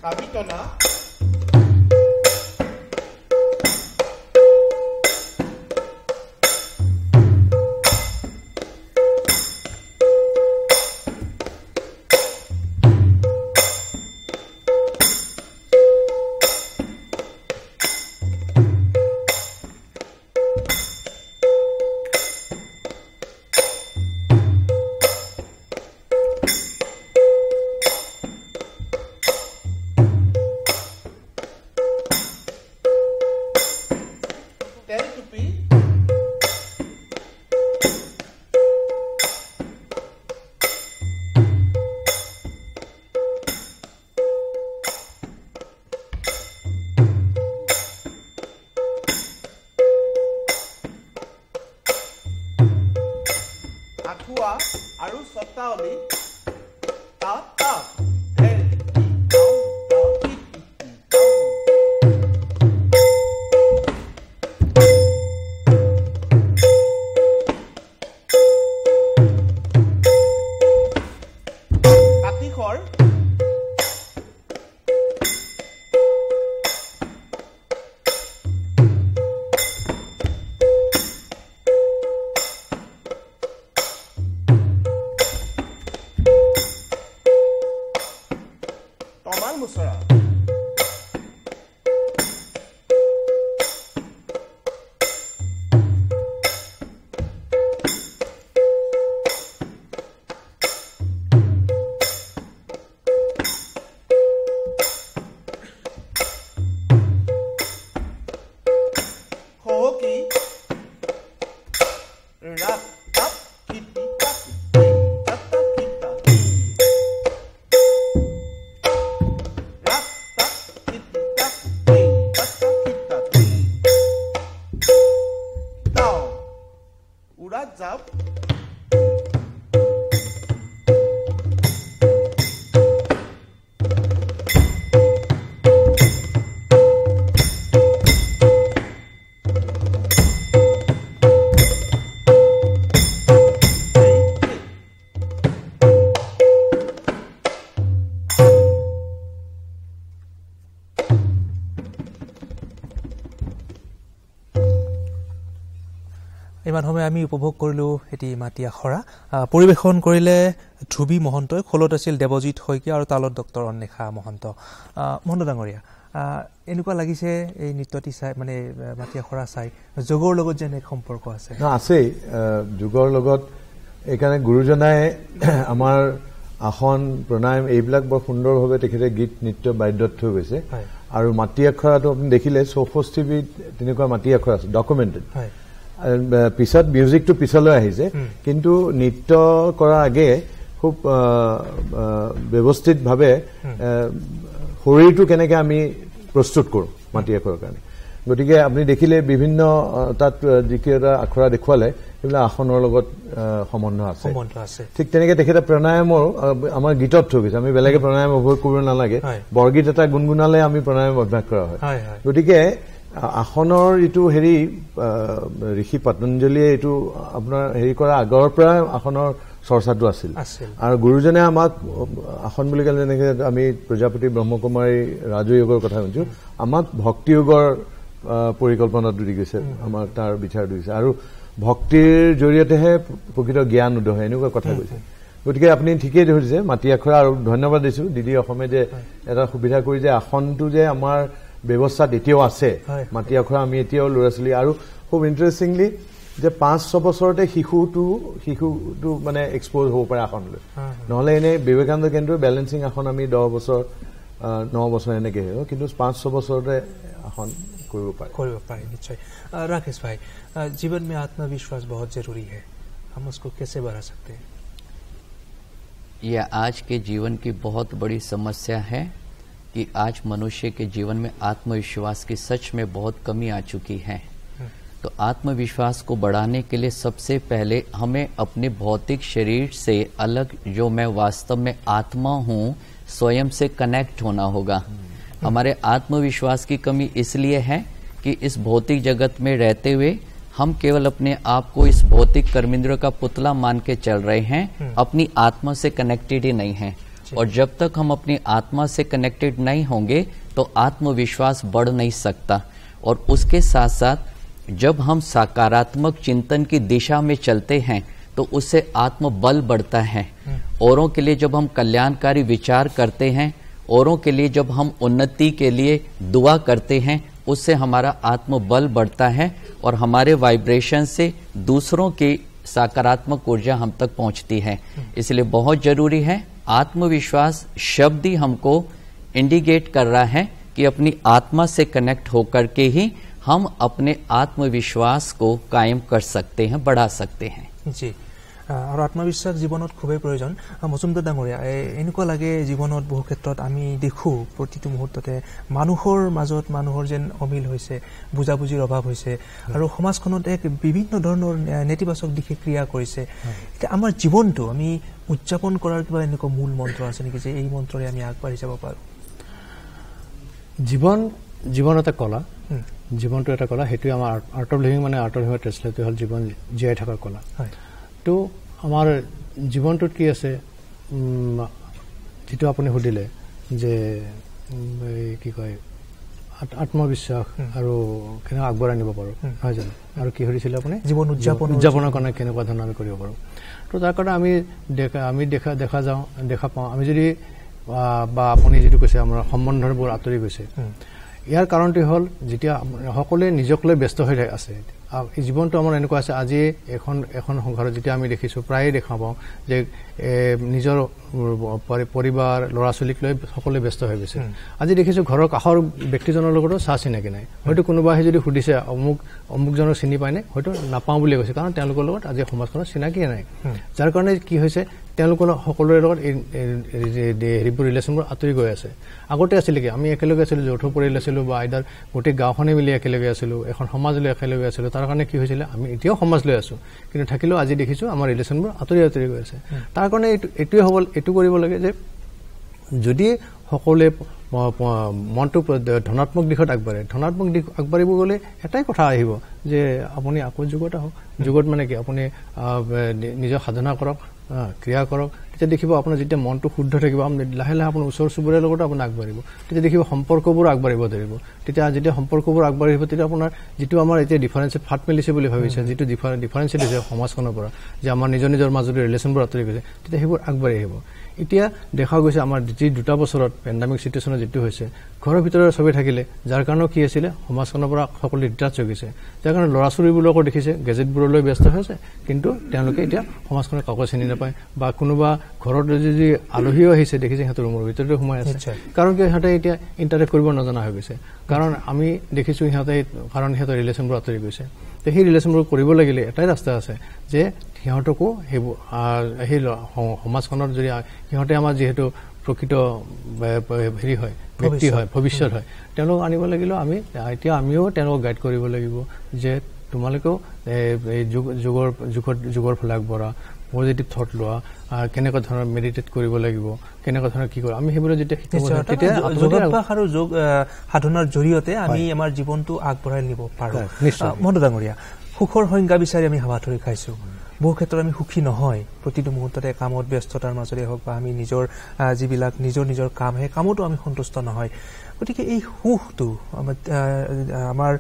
কাবিটনা তেলটুপি আঠুৱা আৰু ছটাৱলী তাত তাত কাতিখৰ তমাল মুচৰা হকি ৰাত তাপ কিটি কাটি তাতা কিটা ৰাত তাপ কিটি কাটি তাতা কিটা তাও উৰা যাব ইমান সময় আমি উপভোগ কৰিলোঁ এটি মাটি আখৰা পৰিৱেশন কৰিলে ধ্ৰুৱী মহন্তই খোলত আছিল দেৱজিৎ শইকীয়া আৰু তালত ডক্টৰ অন্বেষা মহন্ত মহন্ত ডাঙৰীয়া এনেকুৱা লাগিছে এই নৃত্যটি চাই মানে মাটি আখৰা চাই যোগৰ লগত যেন এক সম্পৰ্ক আছে আছেই যোগৰ লগত এইকাৰণে গুৰুজনাই আমাৰ আসন প্ৰণায়াম এইবিলাক বৰ সুন্দৰভাৱে তেখেতে গীত নৃত্য বাদ্যত থৈ গৈছে আৰু মাটি আখৰাটো আপুনি দেখিলে 64 বিধ তেনেকুৱা মাটি আখৰা আছে ডকুমেণ্টেড পিছত মিউজিকটো পিছলৈ আহিছে কিন্তু নৃত্য কৰাৰ আগে খুব ব্যৱস্থিতভাৱে শৰীৰটো কেনেকৈ আমি প্ৰস্তুত কৰোঁ মাটি আখৰাৰ কাৰণে গতিকে আপুনি দেখিলে বিভিন্ন তাত যিকেইটা আখৰা দেখুৱালে সেইবিলাক আসনৰ লগত সম্বন্ধ আছে ঠিক তেনেকৈ তেখেতে প্ৰণায়ামৰ আমাৰ গীতত থৈ গৈছে আমি বেলেগে প্ৰণায়াম অভ্যাস কৰিব নালাগে বৰগীত এটা গুণগুণালে আমি প্ৰণায়াম অভ্যাস কৰা হয় গতিকে আসনৰ এইটো হেৰি ঋষি পতঞ্জলীয়ে এইটো আপোনাৰ হেৰি কৰা আগৰ পৰা আসনৰ চৰ্চাটো আছিল আৰু গুৰুজনে আমাক আসন বুলি ক'লে যেনেকৈ আমি প্ৰজাপতি ব্ৰহ্মকুমাৰী ৰাজয়োগৰ কথা কৈছোঁ আমাক ভক্তি যোগৰ পৰিকল্পনাটো দি গৈছে আমাক তাৰ বিচাৰটো দিছে আৰু ভক্তিৰ জৰিয়তেহে প্ৰকৃত জ্ঞান উদয় হয় এনেকুৱা কথা কৈছে গতিকে আপুনি ঠিকেই ধৰিছে মাটি আখৰা আৰু ধন্যবাদ দিছোঁ দিদি অসমে যে এটা সুবিধা কৰি যে আসনটো যে আমাৰ ব্যৱস্থাত এতিয়াও আছে মাটি আখৰা আমি এতিয়াও ল'ৰা ছোৱালী আৰু খুব ইণ্টাৰেষ্টিংলি যে 5-6 বছৰতে শিশুটো মানে এক্সপ'জ হ'ব পাৰে আসনলৈ নহ'লে এনে বিবেকানন্দ কেন্দ্ৰৰ বেলেঞ্চিং আসন আমি 10 বছৰ 9 বছৰ এনেকে কিন্তু 5-6 বছৰতে আসন কৰিব পাৰে निश्चय। राकेश भाई, जीवन में आत्मविश्वास बहुत जरूरी है, हम उसको कैसे बढ़ा सकते हैं? यह आज के जीवन की बहुत बड़ी समस्या है कि आज मनुष्य के जीवन में आत्मविश्वास की सच में बहुत कमी आ चुकी है। तो आत्मविश्वास को बढ़ाने के लिए सबसे पहले हमें अपने भौतिक शरीर से अलग जो मैं वास्तव में आत्मा हूँ स्वयं से कनेक्ट होना होगा। हमारे आत्मविश्वास की कमी इसलिए है कि इस भौतिक जगत में रहते हुए हम केवल अपने आप को इस भौतिक कर्मेंद्रियों का पुतला मान के चल रहे हैं, अपनी आत्मा से कनेक्टेड ही नहीं है। और जब तक हम अपनी आत्मा से कनेक्टेड नहीं होंगे तो आत्मविश्वास बढ़ नहीं सकता। और उसके साथ साथ जब हम सकारात्मक चिंतन की दिशा में चलते हैं तो उससे आत्मबल बढ़ता है। औरों के लिए जब हम कल्याणकारी विचार करते हैं, औरों के लिए जब हम उन्नति के लिए दुआ करते हैं, उससे हमारा आत्मबल बढ़ता है और हमारे वाइब्रेशन से दूसरों की सकारात्मक ऊर्जा हम तक पहुंचती है। इसलिए बहुत जरूरी है, आत्मविश्वास शब्द ही हमको इंडिकेट कर रहा है कि अपनी आत्मा से कनेक्ट होकर के ही हम अपने आत्मविश्वास को कायम कर सकते हैं, बढ़ा सकते हैं। जी, और आत्मविश्वास जीवनत खूबे प्रयोजन। मजुमदार डांगरिया, এনেকুৱা লাগে জীবনত বহু ক্ষেত্ৰত আমি দেখো প্ৰতিটো মুহূৰ্ততে মানুহৰ মাজত মানুহৰ যেন অমিল হৈছে, বুজাবুজিৰ অভাৱ হৈছে আৰু সমাজখনত এক বিভিন্ন ধৰণৰ নেতিবাচক দিশে ক্ৰিয়া কৰিছে। এতিয়া আমাৰ জীৱনটো আমি উদযাপন কৰাৰ কিবা এনেকুৱা মূল মন্ত্ৰ আছে নেকি যে এই মন্ত্ৰৰে আমি আগবাঢ়ি যাব পাৰো? জীৱন এটা কলা, জীৱনটো এটা কলা, সেইটোৱে আমাৰ আৰ্ট অফ লিভিং মানে আৰ্ট অফ লিভিং ট্ৰেন্সলেট হ'ল জীৱন জীয়াই থকাৰ কলা। তো আমাৰ জীৱনটোত কি আছে, যিটো আপুনি সুধিলে যে কি কয় আত্মবিশ্বাস আৰু কেনেকৈ আগবঢ়াই নিব পাৰোঁ, নহয় জানো? আৰু কি সুধিছিলে আপুনি? জীৱন উদযাপনৰ কাৰণে কেনেকুৱা ধৰণৰ আমি কৰিব পাৰোঁ। তো তাৰ কাৰণে আমি দেখা পাওঁ, আমি যদি বা আপুনি যিটো কৈছে আমাৰ সম্বন্ধবোৰ আঁতৰি গৈছে, ইয়াৰ কাৰণটো হ'ল যেতিয়া সকলোৱে নিজক লৈ ব্যস্ত হৈ আছে। জীৱনটো আমাৰ এনেকুৱা আছে, আজি এখন সংসাৰত যেতিয়া আমি দেখিছোঁ প্ৰায়ে দেখা পাওঁ যে নিজৰ পৰিবাৰ ল'ৰা ছোৱালীক লৈ সকলোৱে ব্যস্ত হৈ গৈছে। আজি দেখিছোঁ ঘৰৰ কাষৰ ব্যক্তিজনৰ লগতো চাহ চিনাকি নাই। হয়তো কোনোবাই যদি সুধিছে অমুকজনক চিনি পায়নে, হয়তো নাপাওঁ বুলি কৈছে, কাৰণ তেওঁলোকৰ লগত আজি সমাজখনত চিনাকিয়ে নাই। যাৰ কাৰণে কি হৈছে, তেওঁলোকৰ সকলোৰে লগত হেৰিবোৰ ৰিলেশ্যনবোৰ আঁতৰি গৈ আছে। আগতে আছিলে কি, আমি একেলগে আছিলোঁ, যৌথ পৰিয়াল আছিলোঁ বা আইদাৰ গোটেই গাঁওখনে মিলি একেলগে আছিলোঁ, এখন সমাজ লৈ একেলগে আছিলোঁ। তাৰ কাৰণে কি হৈছিলে, আমি এতিয়াও সমাজ লৈ আছোঁ, কিন্তু থাকিলেও আজি দেখিছোঁ আমাৰ ৰিলেশ্যনবোৰ আঁতৰি গৈ আছে। তাৰ কাৰণে এইটো কৰিব লাগে যে যদি সকলোৱে মনটো ধনাত্মক দিশত আগবাঢ়ে, ধনাত্মক দিশ আগবাঢ়িব গ'লে এটাই কথা আহিব যে আপুনি আকৌ যুগত আহক। যুগত মানে কি, আপুনি নিজৰ সাধনা কৰক, ক্ৰিয়া কৰক, তেতিয়া দেখিব আপোনাৰ যেতিয়া মনটো শুদ্ধ থাকিব, লাহে লাহে আপোনাৰ ওচৰ চুবুৰীয়াৰ লগতো আপুনি আগবাঢ়িব, তেতিয়া দেখিব সম্পৰ্কবোৰ আগবাঢ়িব ধৰিব। যেতিয়া সম্পৰ্কবোৰ আগবাঢ়িব, তেতিয়া আপোনাৰ যিটো আমাৰ এতিয়া ডিফাৰেঞ্চেট ফাট মেলিছে বুলি ভাবিছে, যিটো ডিফাৰেঞ্চেট হৈছে সমাজখনৰ পৰা, যে আমাৰ নিজৰ মাজতে ৰিলেশ্যনবোৰ আঁতৰি গৈছে, তেতিয়া সেইবোৰ আগবাঢ়ি আহিব। এতিয়া দেখা গৈছে আমাৰ যি 2 বছৰত পেণ্ডামিক চিটুৱেশ্যনত যিটো হৈছে, ঘৰৰ ভিতৰত চবেই থাকিলে, যাৰ কাৰণেও কি আছিলে, সমাজখনৰ পৰা সকলো ডিটাচ হৈ গৈছে। যাৰ কাৰণে ল'ৰা ছোৱালীবোৰকো দেখিছে গেজেটবোৰলৈ ব্যস্ত হৈছে, কিন্তু তেওঁলোকে এতিয়া সমাজখনৰ কাকো চিনি নাপায়, বা কোনোবা ঘৰত যদি আলহীও আহিছে দেখিছে সিহঁতৰ ৰুমৰ ভিতৰতে সোমাই আছে। কাৰণ কি, সিহঁতে এতিয়া ইণ্টাৰেক্ট কৰিব নজনা হৈ গৈছে, কাৰণ আমি দেখিছোঁ কাৰণ সিহঁতৰ ৰিলেশ্যনবোৰ আঁতৰি গৈছে। তো সেই ৰিলেশ্যনবোৰ কৰিব লাগিলে এটাই ৰাস্তা আছে যে সিহঁতকো সেইবোৰ সেই সমাজখনত যদি সিহঁতে আমাৰ যিহেতু প্ৰকৃত হেৰি হয়, ব্যক্তি হয়, ভৱিষ্যত হয়, তেওঁলোকক আনিব লাগিলেও আমিও তেওঁলোকক গাইড কৰিব লাগিব যে তোমালোকেও এই যুগৰ ফালে আগবঢ়া, পজিটিভ থট লোৱা, কেনেকুৱা ধৰণৰ মেডিটেট কৰিব লাগিব, কেনেকুৱা ধৰণৰ কি কৰিব, আমি সেইবোৰ যেতিয়া তেতিয়া যোগাভ্যাস আৰু যোগ সাধনাৰ জৰিয়তে আমি আমাৰ জীৱনটো আগবঢ়াই নিব পাৰোঁ। মনু ডাঙৰীয়া, সুখৰ সংজ্ঞা বিচাৰি আমি হাবাথুৰি খাইছোঁ। বহু ক্ষেত্ৰত আমি সুখী নহয়, প্ৰতিটো মুহূৰ্ততে কামত ব্যস্ততাৰ মাজতে হওক বা আমি যিবিলাক নিজৰ কাম, সেই কামতো আমি সন্তুষ্ট নহয়। গতিকে এই সুখটো আমাৰ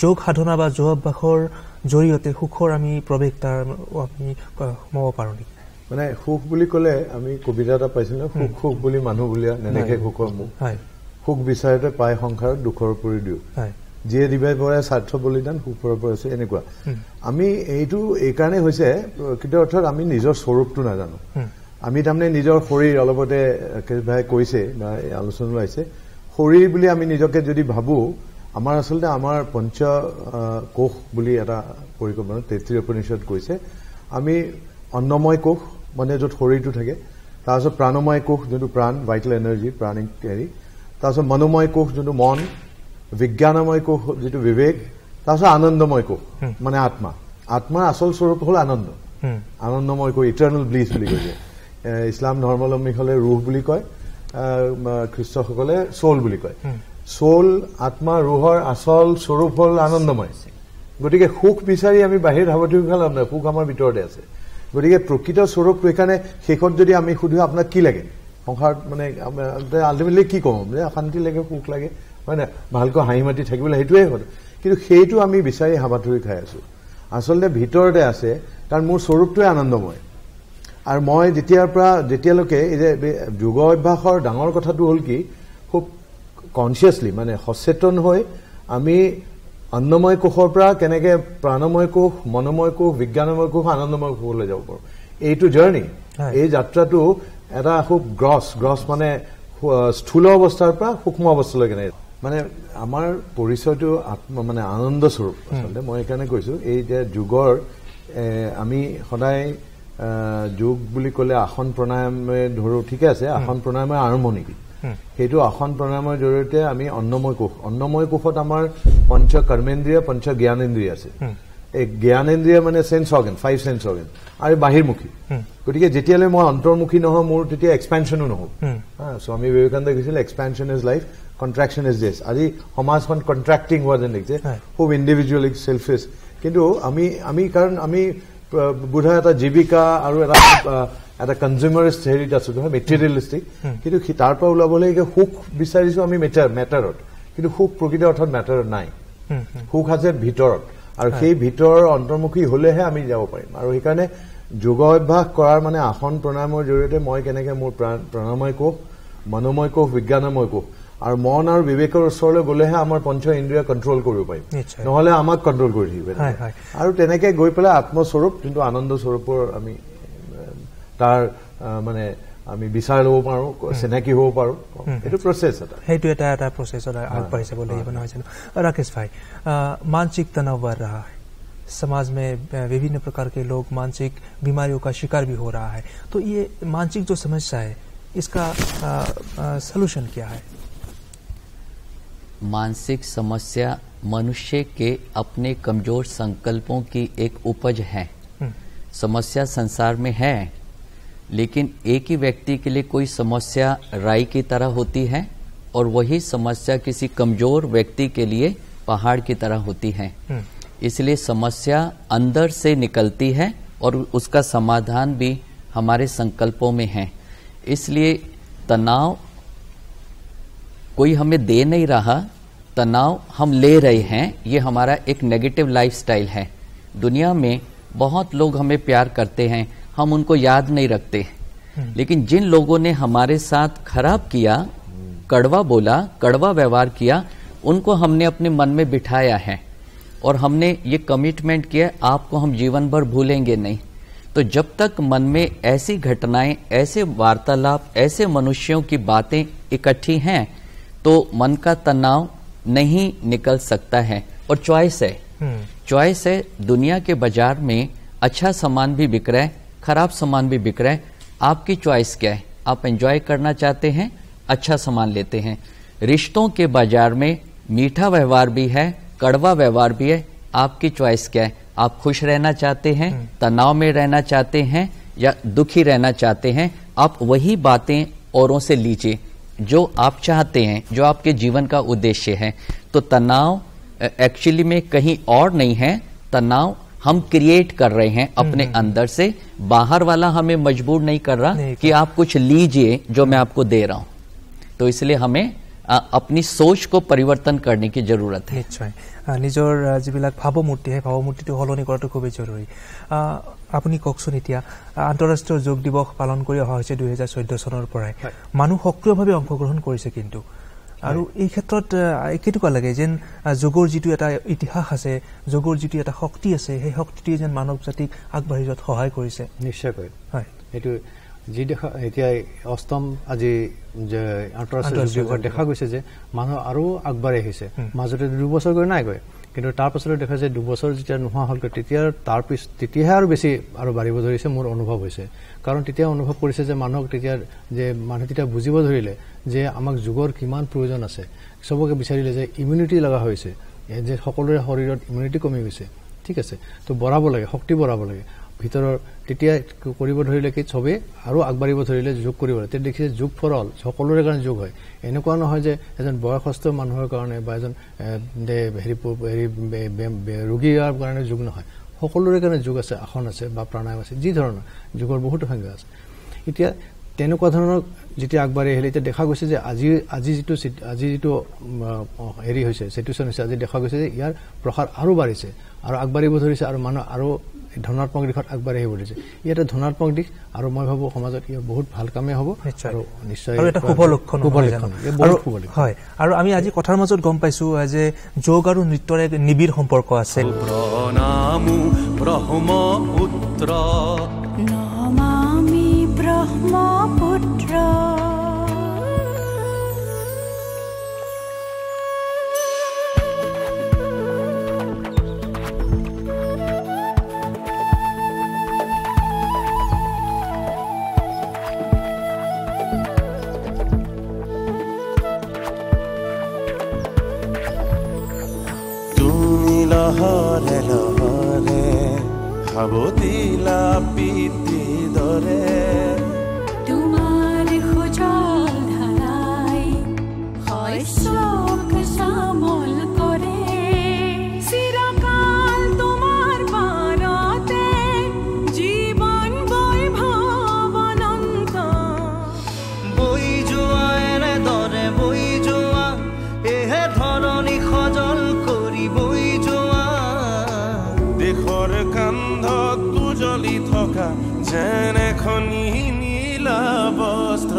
যোগ সাধনা বা যোগাভ্যাসৰ জৰিয়তে সুখৰ আমি প্ৰৱেশ আমি সোমাব পাৰোঁ নেকি? মানে সুখ বুলি ক'লে আমি কবিতা এটা পাইছিলোঁ, সুখ বুলি মানুহ বুলিয়া নেদেখে সুখৰ মুখ। সুখ বিচাৰোঁতে পায় সংসাৰত দুখৰ পৰি দিওঁ যিয়ে দিবাই পৰে স্বাৰ্থ বলিদান সুখৰ পৰিছে এনেকুৱা আমি এইটো এইকাৰণে হৈছে কিন্তু অৰ্থাৎ আমি নিজৰ স্বৰূপটো নাজানো আমি তাৰমানে নিজৰ শৰীৰ অলপতে ভাই কৈছে বা আলোচনা আহিছে শৰীৰ বুলি আমি নিজকে যদি ভাবো আমাৰ আচলতে আমাৰ পঞ্চ কোষ বুলি এটা পৰিকল্পনা 33 উপনিষদ কৈছে আমি অন্নময় কোষ মানে য'ত শৰীৰটো থাকে তাৰপিছত প্ৰাণময় কোষ যোনটো প্ৰাণ ভাইটেল এনাৰ্জি প্ৰাণিক হেৰি তাৰপিছত মনোময় কোষ যোনটো মন বিজ্ঞানময় কোষ যিটো বিবেক তাৰপিছত আনন্দময় কোষ মানে আত্মা আত্মাৰ আচল স্বৰূপ হ'ল আনন্দ আনন্দময় কোষ ইটাৰনেল ব্লিছ বুলি কৈছে ইছলাম ধৰ্মাৱলম্বীসকলে ৰুহ বুলি কয় খ্ৰীষ্টসকলে সোল বুলি কয় সোল আত্মা ৰুহৰ আচল স্বৰূপ হ'ল আনন্দময় গতিকে সুখ বিচাৰি আমি বাহিৰ ধাৱতি খাল নহয় সুখ আমাৰ ভিতৰতে আছে গতিকে প্ৰকৃত স্বৰূপটো এখানে শেষত যদি আমি সুধো আপোনাক কি লাগে সংসাৰত মানে আল্টিমেটলি কি কম যে শান্তি লাগে সুখ লাগে হয় না ভালকৈ হাঁহি মাতি থাকিবলৈ সেইটোৱে হয় কিন্তু সেইটো আমি বিচাৰি হাবাথুৰি খাই আছো আচলতে ভিতৰতে আছে কাৰণ মোৰ স্বৰূপটোৱে আনন্দময় আৰু মই যেতিয়ালৈকে এই যে যোগ অভ্যাসৰ ডাঙৰ কথাটো হ'ল কি খুব কনচিয়াছলি মানে সচেতন হৈ আমি অন্নময় কোষৰ পৰা কেনেকে প্ৰাণময় কোষ মনোময় কোষ বিজ্ঞানময় কোষ আনন্দময় কোষলৈ যাব পাৰোঁ এইটো জাৰ্ণি এই যাত্ৰাটো এটা খুব গ্ৰছ মানে স্থূল অৱস্থাৰ পৰা সূক্ষ্ম অৱস্থালৈ কেনে মানে আমাৰ পৰিচয়টো মানে আনন্দ স্বৰূপ আচলতে মই এইকাৰণে কৈছো এই যে যোগৰ আমি সদায় যোগ বুলি ক'লে আসন প্ৰণায়ামে ধৰো ঠিক আছে আসন প্ৰণায়ামৰ আৰম্ভণি সেইটো আসন প্ৰণায়ামৰ জৰিয়তে আমি অন্নময় কোষত আমাৰ পঞ্চ কৰ্মেন্দ্ৰিয় পঞ্চ জ্ঞানেন্দ্ৰিয় আছে এই জ্ঞানেন্দ্ৰিয় মানে সেন্স অৰ্গেন 5 সেন্স অৰ্গেন আৰু বাহিৰমুখী গতিকে যেতিয়ালৈ মই অন্তৰ্মুখী নহওঁ মোৰ তেতিয়া এক্সপেনশ্যনো নহ'ব স্বামী বিবেকানন্দই কৈছিল এক্সপেনশ্যন ইজ লাইফ কন্ট্ৰাকশ্যন ইজ ডেথ আজি সমাজখন কন্ট্ৰাক্টিং হোৱা যেন দেখিছে খুব ইণ্ডিভিজুৱেলিক চেলফিছ কিন্তু আমি কাৰণ আমি বোধহয় এটা জীৱিকা আৰু এটা কনজিউমাৰিষ্ট হেৰিত আছো নহয় মেটেৰিয়েলিষ্টিক কিন্তু তাৰ পৰা ওলাবলৈ সুখ বিচাৰিছো আমি মেটাৰত কিন্তু সুখ প্ৰকৃত অৰ্থত মেটাৰত নাই সুখ আছে ভিতৰত আৰু সেই ভিতৰৰ অন্তৰ্মুখী হলেহে আমি যাব পাৰিম আৰু সেইকাৰণে যোগ অভ্যাস কৰাৰ মানে আসন প্ৰণায়ামৰ জৰিয়তে মই কেনেকে মোৰ প্ৰাণময় কোষ মনোময় কোষ বিজ্ঞানময় কোষ আৰু মন আৰু বিবেকৰ ওচৰলৈ গলেহে আমাৰ পঞ্চ ইন্দ্ৰিয় কণ্ট্ৰল কৰিব পাৰিম নহলে আমাক কণ্ট্ৰল কৰি থাকিব আৰু তেনেকে গৈ পেলাই আত্মস্বৰূপ যোনটো আনন্দ স্বৰূপৰ আমি তাৰ মানে আমি বিচাৰ ল'ব পাৰো চিনাকি হ'ব পাৰো এইটো প্ৰচেছ সেইটো এটা প্ৰচেছত আগবাঢ়িছে বুলি নহয় জানো राकेश भाई मानसिक तनाव बढ़ रहा है समाज में विभिन्न प्रकार के लोग मानसिक बीमारियों का शिकार भी हो रहा है तो ये मानसिक जो समस्या है इसका सलूशन क्या है मानसिक समस्या मनुष्य के अपने कमजोर संकल्पों की एक उपज है समस्या संसार में है लेकिन एक ही व्यक्ति के लिए कोई समस्या राई की तरह होती है और वही समस्या किसी कमजोर व्यक्ति के लिए पहाड़ की तरह होती है इसलिए समस्या अंदर से निकलती है और उसका समाधान भी हमारे संकल्पों में है इसलिए तनाव कोई हमें दे नहीं रहा तनाव हम ले रहे हैं ये हमारा एक नेगेटिव लाइफस्टाइल है दुनिया में बहुत लोग हमें प्यार करते हैं हम उनको याद नहीं रखते लेकिन जिन लोगों ने हमारे साथ खराब किया कड़वा बोला कड़वा व्यवहार किया उनको हमने अपने मन में बिठाया है और हमने ये कमिटमेंट किया आपको हम जीवन भर भूलेंगे नहीं तो जब तक मन में ऐसी घटनाएं ऐसे वार्तालाप ऐसे मनुष्यों की बातें इकट्ठी हैं तो मन का तनाव नहीं निकल सकता है और चॉइस है दुनिया के बाजार में अच्छा सामान भी बिक रहा है खराब सामान भी बिक रहा है आपकी चॉइस क्या है आप एंजॉय करना चाहते हैं अच्छा सामान लेते हैं रिश्तों के बाजार में मीठा व्यवहार भी है कड़वा व्यवहार भी है आपकी चॉइस क्या है आप खुश रहना चाहते हैं तनाव में रहना चाहते हैं या दुखी रहना चाहते हैं आप वही बातें औरों से लीजिए जो आप चाहते हैं जो आपके जीवन का उद्देश्य है तो तनाव एक्चुअली में कहीं और नहीं है तनाव हम क्रिएट कर रहे हैं अपने अंदर से बाहर वाला हमें मजबूर नहीं कर रहा कि आप कुछ लीजिए जो मैं आपको दे रहा हूं तो इसलिए हमें अपनी सोच को परिवर्तन करने की जरूरत है निश्चय নিজৰ যিবিলাক ভাৱমূৰ্তি হয় ভাৱমূৰ্তিটো সলনি কৰাটো খুবেই জৰুৰী আপুনি কওকচোন এতিয়া আন্তঃৰাষ্ট্ৰীয় যোগ দিৱস পালন কৰি অহা হৈছে 2014 চনৰ পৰাই মানুহ সক্ৰিয়ভাৱে অংশগ্ৰহণ কৰিছে কিন্তু আৰু এই ক্ষেত্ৰত কেনেকুৱা লাগে যেন যোগৰ যিটো এটা ইতিহাস আছে যোগৰ যিটো এটা শক্তি আছে সেই শক্তিটোৱে যেন মানৱ জাতিক আগবাঢ়ি যোৱাত সহায় কৰিছে নিশ্চয়কৈ হয় এইটো যি দেখা এতিয়া অষ্টম আজি যে আন্তঃৰাষ্ট্ৰীয় যোগ দিৱসত দেখা গৈছে যে মানুহ আৰু আগবাঢ়ি আহিছে মাজতে 2 বছৰ গৈ নাই গৈ কিন্তু তাৰ পাছলৈ দেখা যায় 2 বছৰ যেতিয়া নোহোৱা হ'ল তেতিয়াহে আৰু বেছি আৰু বাঢ়িব ধৰিছে মোৰ অনুভৱ হৈছে কাৰণ তেতিয়া অনুভৱ কৰিছে যে মানুহক তেতিয়া বুজিব ধৰিলে যে আমাক যোগৰ কিমান প্ৰয়োজন আছে সবকে বিচাৰিলে যে ইমিউনিটি লগা হৈছে যে সকলোৰে শৰীৰত ইমিউনিটি কমি গৈছে ঠিক আছে তো বঢ়াব লাগে শক্তি বঢ়াব লাগে ভিতৰৰ তেতিয়া কৰিব ধৰিলে কি সবে আৰু আগবাঢ়িব ধৰিলে যোগ কৰিব লাগে তেতিয়া দেখিছে যোগ ফৰ অল সকলোৰে কাৰণে যোগ হয় এনেকুৱা নহয় যে এজন বয়সস্থ মানুহৰ কাৰণে বা এজন ৰোগীৰ কাৰণে যোগ নহয় সকলোৰে কাৰণে যোগ আছে আসন আছে বা প্ৰাণায়াম আছে যি ধৰণৰ যোগৰ বহুতো সংজ্ঞা আছে এতিয়া তেনেকুৱা ধৰণৰ যেতিয়া আগবাঢ়ি আহিলে এতিয়া দেখা গৈছে যে আজি যিটো হেৰি হৈছে চিটুৱেশ্যন হৈছে আজি দেখা গৈছে যে ইয়াৰ প্ৰসাৰ আৰু বাঢ়িছে আৰু আগবাঢ়িব ধৰিছে আৰু মানুহ আৰু ধনাত্মক দিশত আগবাঢ়ি আহিব ধৰিছে ইয়াতে ধনাত্মক দিশ আৰু মই ভাবো সমাজত ইয়াৰ বহুত ভাল কামেই হ'ব আৰু নিশ্চয় আৰু এটা শুভ লক্ষণ হয় আৰু আমি আজি কথাৰ মাজত গম পাইছো যে যোগ আৰু নৃত্যৰ এক নিবিড় সম্পৰ্ক আছে প্ৰণামো ব্ৰহ্মপুত্ৰ নমামি ব্ৰহ্মপুত্ৰ লহৰে লহৰে সাৱতিলা পিতি দৰে তোমাৰ খোজল ধাৰাই শস্যক চামল কৰে চিৰকাল তোমাৰ পাৰতে জীৱন বৈভৱ অনন্ত বৈ যোৱা এনে দৰে বৈ যোৱা এহে ধৰণী সজল কৰি বৈ যোৱা দেশৰ কান্ধত উজলি থকা যেন এখনি নীলা বস্ত্ৰ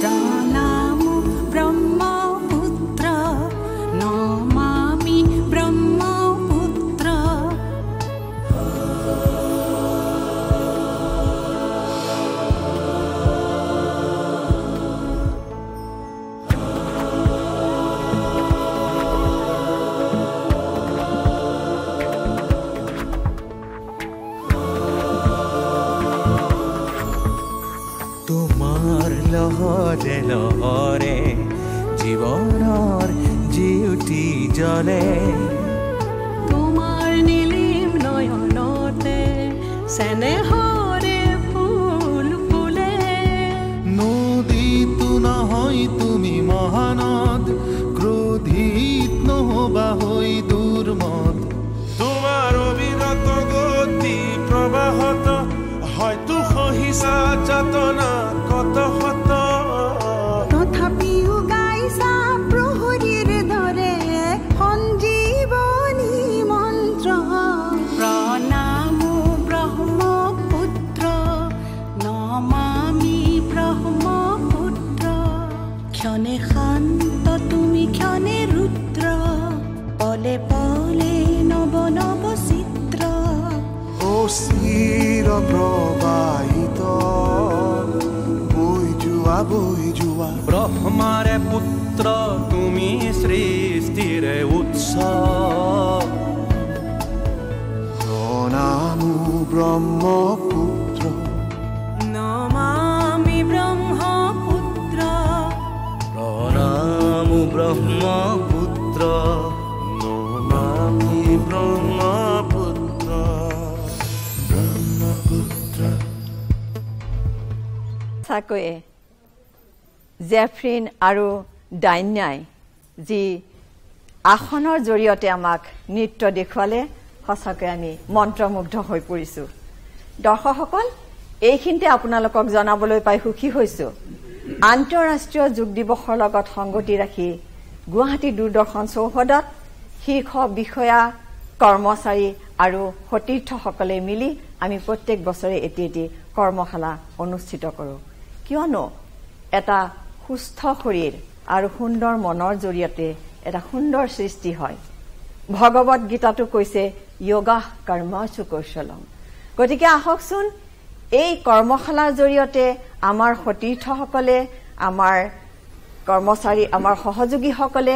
প্ৰণামো ব্ৰহ্মপুত্ৰ নমামি ব্ৰহ্মপুত্ৰ তোমাৰ লহৰে লহৰে জীৱনৰ জিউতি জ্বলে তোমাৰ নীলিম নয়নতে চেনেহৰে ফুল ফুলে নদীতো নহয় তুমি মহানদ ক্ৰোধিত নহবা হৈ দুৰ্মদ তোমাৰ অবিৰত গতি প্ৰবাহত হয়তো সহিছা যাতনা কত শত তথাপিও গাইছা প্ৰহৰীৰ দৰে সঞ্জীৱনী মন্ত্ৰ প্ৰণামো ব্ৰহ্মপুত্ৰ নমামি ব্ৰহ্মপুত্ৰ ক্ষণে শান্ত তুমি ক্ষণে ৰুদ্ৰ পলে পলে নৱ নৱ চিত্ৰ অচিৰ প্ৰবাহিত বৈ যোৱা ব্ৰহ্মাৰে পুত্ৰ তুমি সৃষ্টিৰে উৎস প্ৰণামো ব্ৰহ্মপুত্ৰ নমামি ব্ৰহ্মপুত্ৰ প্ৰণামো ব্ৰহ্মপুত্ৰ নমামি ব্ৰহ্মপুত্ৰ সঁচাকৈয়ে জেফ্ৰিন আৰু ডাইনাই যি আসনৰ জৰিয়তে আমাক নৃত্য দেখুৱালে সঁচাকৈ আমি মন্ত্ৰমুগ্ধ হৈ পৰিছোঁ দৰ্শকসকল এইখিনিতে আপোনালোকক জনাবলৈ পাই সুখী হৈছোঁ আন্তঃৰাষ্ট্ৰীয় যোগ দিৱসৰ লগত সংগতি ৰাখি গুৱাহাটী দূৰদৰ্শন চৌহদত শীৰ্ষ বিষয়া কৰ্মচাৰী আৰু সতীৰ্থসকলে মিলি আমি প্ৰত্যেক বছৰে এটি কৰ্মশালা অনুষ্ঠিত কৰোঁ কিয়নো এটা সুস্থ শৰীৰ আৰু সুন্দৰ মনৰ জৰিয়তে এটা সুন্দৰ সৃষ্টি হয়। ভগৱত গীতাটো কৈছে যোগা কৰ্মসু কৌশলম। গতিকে আহকচোন এই কৰ্মশালাৰ জৰিয়তে আমাৰ সতীৰ্থসকলে, আমাৰ কৰ্মচাৰী, আমাৰ সহযোগীসকলে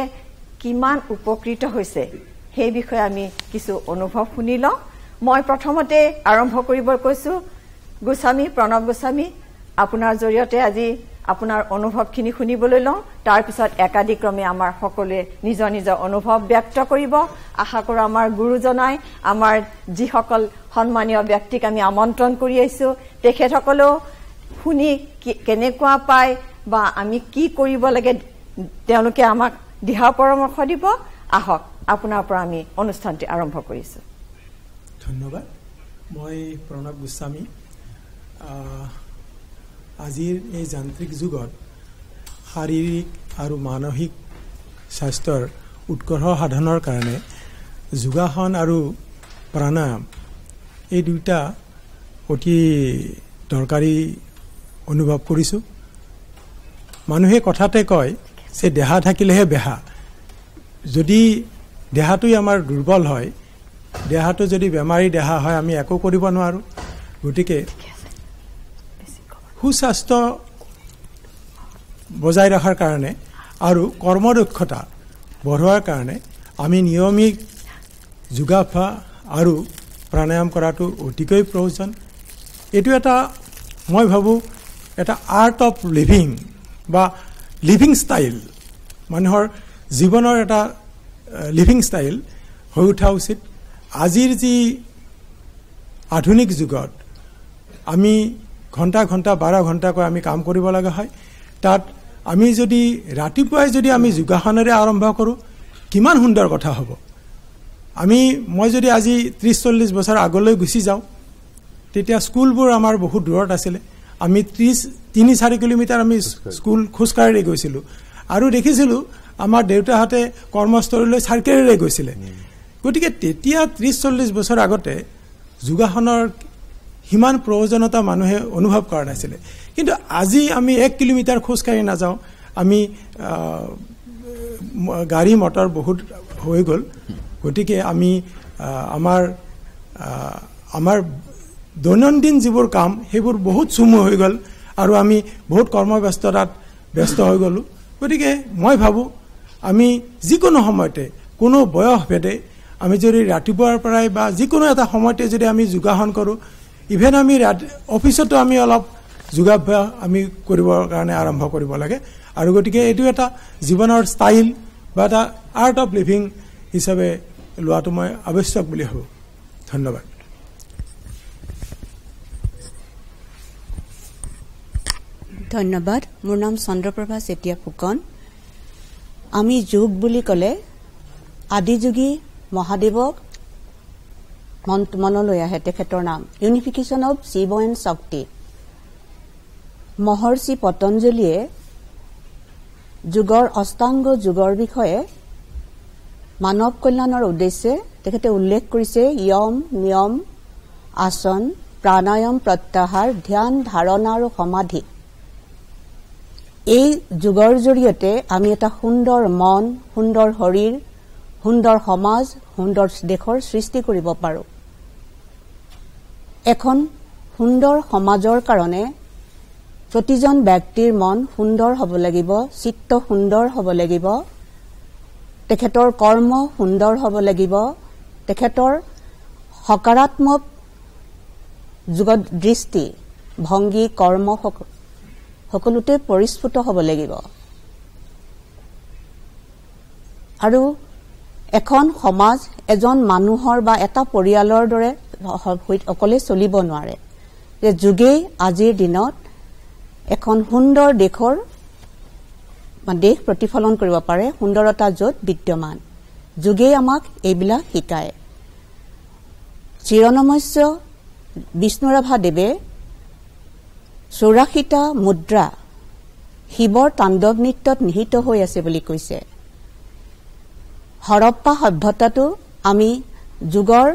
কিমান উপকৃত হৈছে সেই বিষয়ে আমি কিছু অনুভৱ শুনি লওঁ। মই প্ৰথমতে আৰম্ভ কৰিব কৈছো গোস্বামী, প্ৰণৱ গোস্বামী, আপোনাৰ জৰিয়তে আজি আপোনাৰ অনুভৱখিনি শুনিবলৈ লওঁ। তাৰপিছত একাদিক্ৰমে আমাৰ সকলোৱে নিজৰ নিজৰ অনুভৱ ব্যক্ত কৰিব। আশা কৰোঁ আমাৰ গুৰুজনাই, আমাৰ যিসকল সন্মানীয় ব্যক্তিক আমি আমন্ত্ৰণ কৰি আহিছোঁ, তেখেতসকলেও শুনি কেনেকুৱা পায় বা আমি কি কৰিব লাগে তেওঁলোকে আমাক দিহা পৰামৰ্শ দিব। আহক আপোনাৰ পৰা আমি অনুষ্ঠানটি আৰম্ভ কৰিছোঁ। ধন্যবাদ। মই প্ৰণৱ গোস্বামী। আজিৰ এই যান্ত্ৰিক যুগত শাৰীৰিক আৰু মানসিক স্বাস্থ্যৰ উৎকৰ্ষ সাধনৰ কাৰণে যোগাসন আৰু প্ৰাণায়াম এই দুটা অতি দৰকাৰী অনুভৱ কৰিছোঁ। মানুহে কথাতে কয় যে দেহা থাকিলেহে বেহা। যদি দেহাটোই আমাৰ দুৰ্বল হয়, দেহাটো যদি বেমাৰী দেহা হয়, আমি একো কৰিব নোৱাৰোঁ। গতিকে সুস্বাস্থ্য বজাই ৰখাৰ কাৰণে আৰু কৰ্মদক্ষতা বঢ়োৱাৰ কাৰণে আমি নিয়মিত যোগাভ্যাস আৰু প্ৰাণায়াম কৰাটো অতিকৈ প্ৰয়োজন। এইটো এটা, মই ভাবোঁ, এটা আৰ্ট অফ লিভিং বা লিভিং ষ্টাইল, মানুহৰ জীৱনৰ এটা লিভিং ষ্টাইল হৈ উঠা উচিত। আজিৰ যি আধুনিক যুগত আমি ঘণ্টা ঘণ্টা 12 ঘণ্টাকৈ আমি কাম কৰিব লগা হয়, তাত আমি যদি ৰাতিপুৱাই যদি আমি যোগাসনেৰে আৰম্ভ কৰোঁ, কিমান সুন্দৰ কথা হ'ব। মই যদি আজি 30-40 বছৰ আগলৈ গুচি যাওঁ, তেতিয়া স্কুলবোৰ আমাৰ বহুত দূৰত আছিলে। আমি 3-4 কিলোমিটাৰ আমি স্কুল খোজকাঢ়ি গৈছিলোঁ আৰু দেখিছিলোঁ আমাৰ দেউতাহঁতে কৰ্মস্থলীলৈ চাইকেলেৰে গৈছিলে। গতিকে তেতিয়া 30-40 বছৰ আগতে যোগাসনৰ সিমান প্ৰয়োজনীয়তা মানুহে অনুভৱ কৰা নাছিলে। কিন্তু আজি আমি 1 কিলোমিটাৰ খোজকাঢ়ি নাযাওঁ, আমি গাড়ী মটৰ বহুত হৈ গ'ল। গতিকে আমি আমাৰ দৈনন্দিন যিবোৰ কাম সেইবোৰ বহুত চমু হৈ গ'ল আৰু আমি বহুত কৰ্মব্যস্ততাত ব্যস্ত হৈ গ'লোঁ। গতিকে মই ভাবোঁ আমি যিকোনো সময়তে, কোনো বয়স ভেদে আমি যদি ৰাতিপুৱাৰ পৰাই বা যিকোনো এটা সময়তে যদি আমি যোগাসন কৰোঁ, ইভেন আমি অফিচতো আমি অলপ যোগাভ্যাস আমি কৰিবৰ কাৰণে আৰম্ভ কৰিব লাগে। আৰু গতিকে এইটো এটা জীৱনৰ ষ্টাইল বা এটা আৰ্ট অফ লিভিং হিচাপে লোৱাটো মই আৱশ্যক বুলি ভাবোঁ। ধন্যবাদ। ধন্যবাদ। মোৰ নাম চন্দ্ৰপ্ৰভা চেতিয়া ফুকন। আমি যোগ বুলি ক'লে আদিযোগী মহাদেৱক মনলৈ আহে। তেখেতৰ নাম ইউনিফিকেশ্যন অফ শিৱ এণ্ড শক্তি। মহৰ্ষি পতঞ্জলীয়ে যোগৰ অষ্টাংগ যোগৰ বিষয়ে মানৱ কল্যাণৰ উদ্দেশ্যে তেখেতে উল্লেখ কৰিছে য়ম, নিয়ম, আসন, প্ৰাণায়াম, প্ৰত্যাহাৰ, ধ্যান, ধাৰণা আৰু সমাধি। এই যোগৰ জৰিয়তে আমি এটা সুন্দৰ মন, সুন্দৰ শৰীৰ, সুন্দৰ সমাজ, সুন্দৰ দেশৰ সৃষ্টি কৰিব পাৰোঁ। এখন সুন্দৰ সমাজৰ কাৰণে প্ৰতিজন ব্যক্তিৰ মন সুন্দৰ হ'ব লাগিব, চিত্ত সুন্দৰ হ'ব লাগিব, তেখেতৰ কৰ্ম সুন্দৰ হ'ব লাগিব, তেখেতৰ সকাৰাত্মক যুগত দৃষ্টি, ভংগী, কৰ্ম সকলোতে পৰিস্ফুট হ'ব লাগিব। আৰু এখন সমাজ এজন মানুহৰ বা এটা পৰিয়ালৰ দৰে অকলে চলিব নোৱাৰে। যে যোগেই আজিৰ দিনত এখন সুন্দৰ দেশৰ দেশ প্ৰতিফলন কৰিব পাৰে, সুন্দৰতা য'ত বিদ্যমান। যোগেই আমাক এইবিলাক শিকায়। চিৰনমস্য বিষ্ণুৰাভা দেৱে 84টা মুদ্ৰা শিৱৰ তাণ্ডৱ নৃত্যত নিহিত হৈ আছে বুলি কৈছে। হৰপ্পা সভ্যতাটো আমি যোগৰ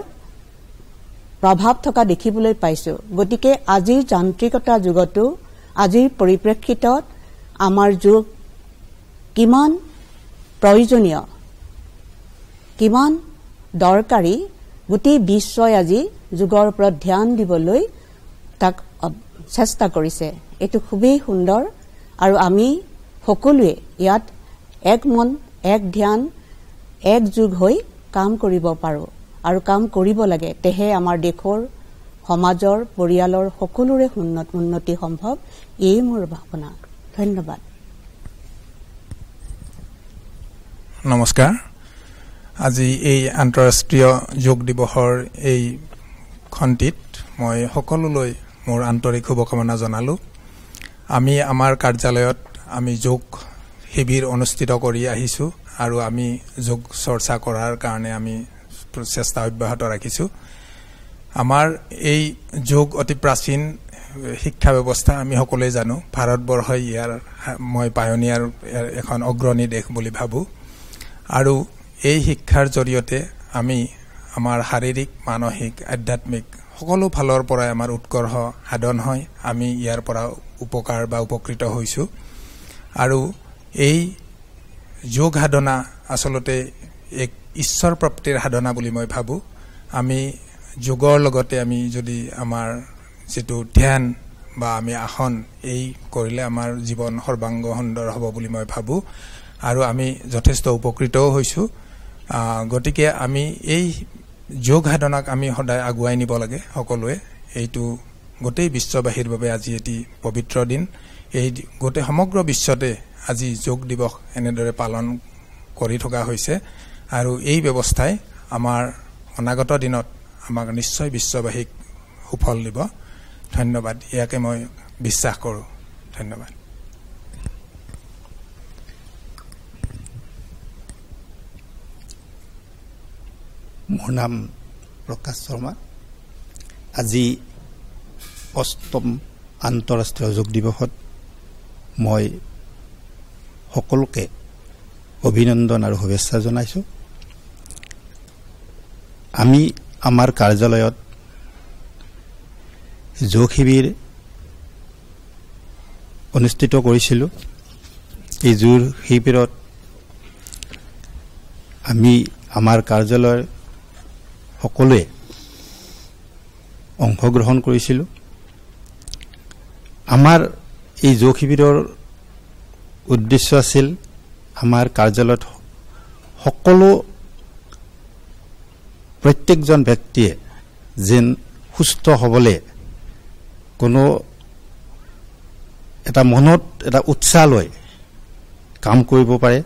প্ৰভাৱ থকা দেখিবলৈ পাইছোঁ। গতিকে আজিৰ যান্ত্ৰিকতা যুগতো, আজিৰ পৰিপ্ৰেক্ষিতত আমাৰ যোগ কিমান প্ৰয়োজনীয় কিমান দৰকাৰী গোটেই বিশ্বই আজি যোগৰ ওপৰত ধ্যান দিবলৈ তাক চেষ্টা কৰিছে এটো খুবেই সুন্দৰ আৰু আমি সকলোৱে ইয়াত এক মন এক ধ্যান এক যোগ হৈ কাম কৰিব পাৰো আৰু কাম কৰিব লাগে তেহে আমাৰ দেশৰ সমাজৰ পৰিয়ালৰ সকলোৰে উন্নতি সম্ভৱ এই মোৰ ভাৱনা ধন্যবাদ নমস্কাৰ আজি এই আন্তঃৰাষ্ট্ৰীয় যোগ দিৱসৰ এই খণ্টিত মই সকলোলৈ মোৰ আন্তৰিক শুভকামনা জনালো আমি আমাৰ কাৰ্যালয়ত আমি যোগ শিবিৰ অনুষ্ঠিত কৰি আহিছো আৰু আমি যোগ চৰ্চা কৰাৰ কাৰণে আমি চেষ্টা অব্যাহত ৰাখিছো আমাৰ এই যোগ অতি প্ৰাচীন শিক্ষা ব্যৱস্থা আমি সকলোৱে জানো ভাৰতবৰ্ষই ইয়াৰ মই পায়নিয়াৰ এখন অগ্ৰণী দেশ বুলি ভাবো আৰু এই শিক্ষাৰ জৰিয়তে আমি আমাৰ শাৰীৰিক মানসিক আধ্যাত্মিক সকলো ফালৰ পৰা আমাৰ উৎকৰ্ষ সাধন হয় আমি ইয়াৰ পৰা উপকাৰ বা উপকৃত হৈছো আৰু এই যোগ সাধনা আসলতে এক ঈশ্বৰ প্ৰাপ্তিৰ সাধনা বুলি মই ভাবো আমি যোগৰ লগতে আমি যদি আমাৰ যেটো ধ্যান বা আমি আসন এই কৰিলে আমাৰ জীৱন সৰ্বাংগ সুন্দৰ হ'ব বুলি মই ভাবো আৰু আমি যথেষ্ট উপকৃতও হৈছো গতিকে আমি এই যোগ সাধনাক আমি সদায় আগুৱাই নিব লাগে সকলোৱে এইটো গোটেই বিশ্ববাসীৰ বাবে আজি এটি পবিত্ৰ দিন এই গোটেই সমগ্ৰ বিশ্বতে আজি যোগ দিৱস এনেদৰে পালন কৰি থকা হৈছে আৰু এই ব্যৱস্থাই আমাৰ অনাগত দিনত আমাক নিশ্চয় বিশ্ববাসীক সুফল দিব ধন্যবাদ ইয়াকে মই বিশ্বাস কৰোঁ ধন্যবাদ মোৰ নাম প্ৰকাশ শৰ্মা আজি 8ম আন্তঃৰাষ্ট্ৰীয় যোগ দিৱসত মই সকলোকে অভিনন্দন আৰু শুভেচ্ছা জনাইছো আমি আমাৰ কাৰ্যালয়ত যোগ শিবিৰ অনুষ্ঠিত কৰিছিলো এই যোগ শিবিৰত আমি আমাৰ কাৰ্যালয়ৰ সকলোৱে অংশগ্ৰহণ কৰিছিলো আমাৰ এই যোগ শিবিৰৰ উদ্দেশ্য আছিল আমাৰ কাৰ্যালয়ত সকলো প্ৰত্যেকজন ব্যক্তিয়ে যেন সুস্থ হ'বলে কোনো এটা মনত এটা উৎসাহ লৈ কাম কৰিব পাৰে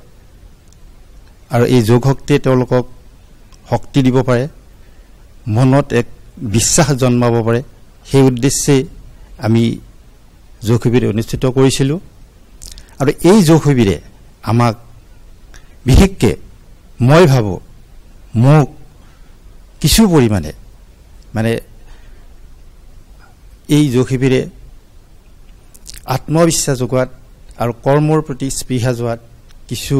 আৰু এই যোগ শক্তিয়ে তেওঁলোকক শক্তি দিব পাৰে মনত এক বিশ্বাস জন্মাব পাৰে সেই উদ্দেশ্যে আমি যোগ শিবিৰ অনুষ্ঠিত কৰিছিলো আৰু এই যোগ শিবিৰে আমাক বিশেষকৈ মই ভাবো মোক কিছু পৰিমাণে মানে এই যোগ শিবিৰে আত্মবিশ্বাস যোগোৱাত আৰু কৰ্মৰ প্ৰতি স্পৃহা যোৱাত কিছু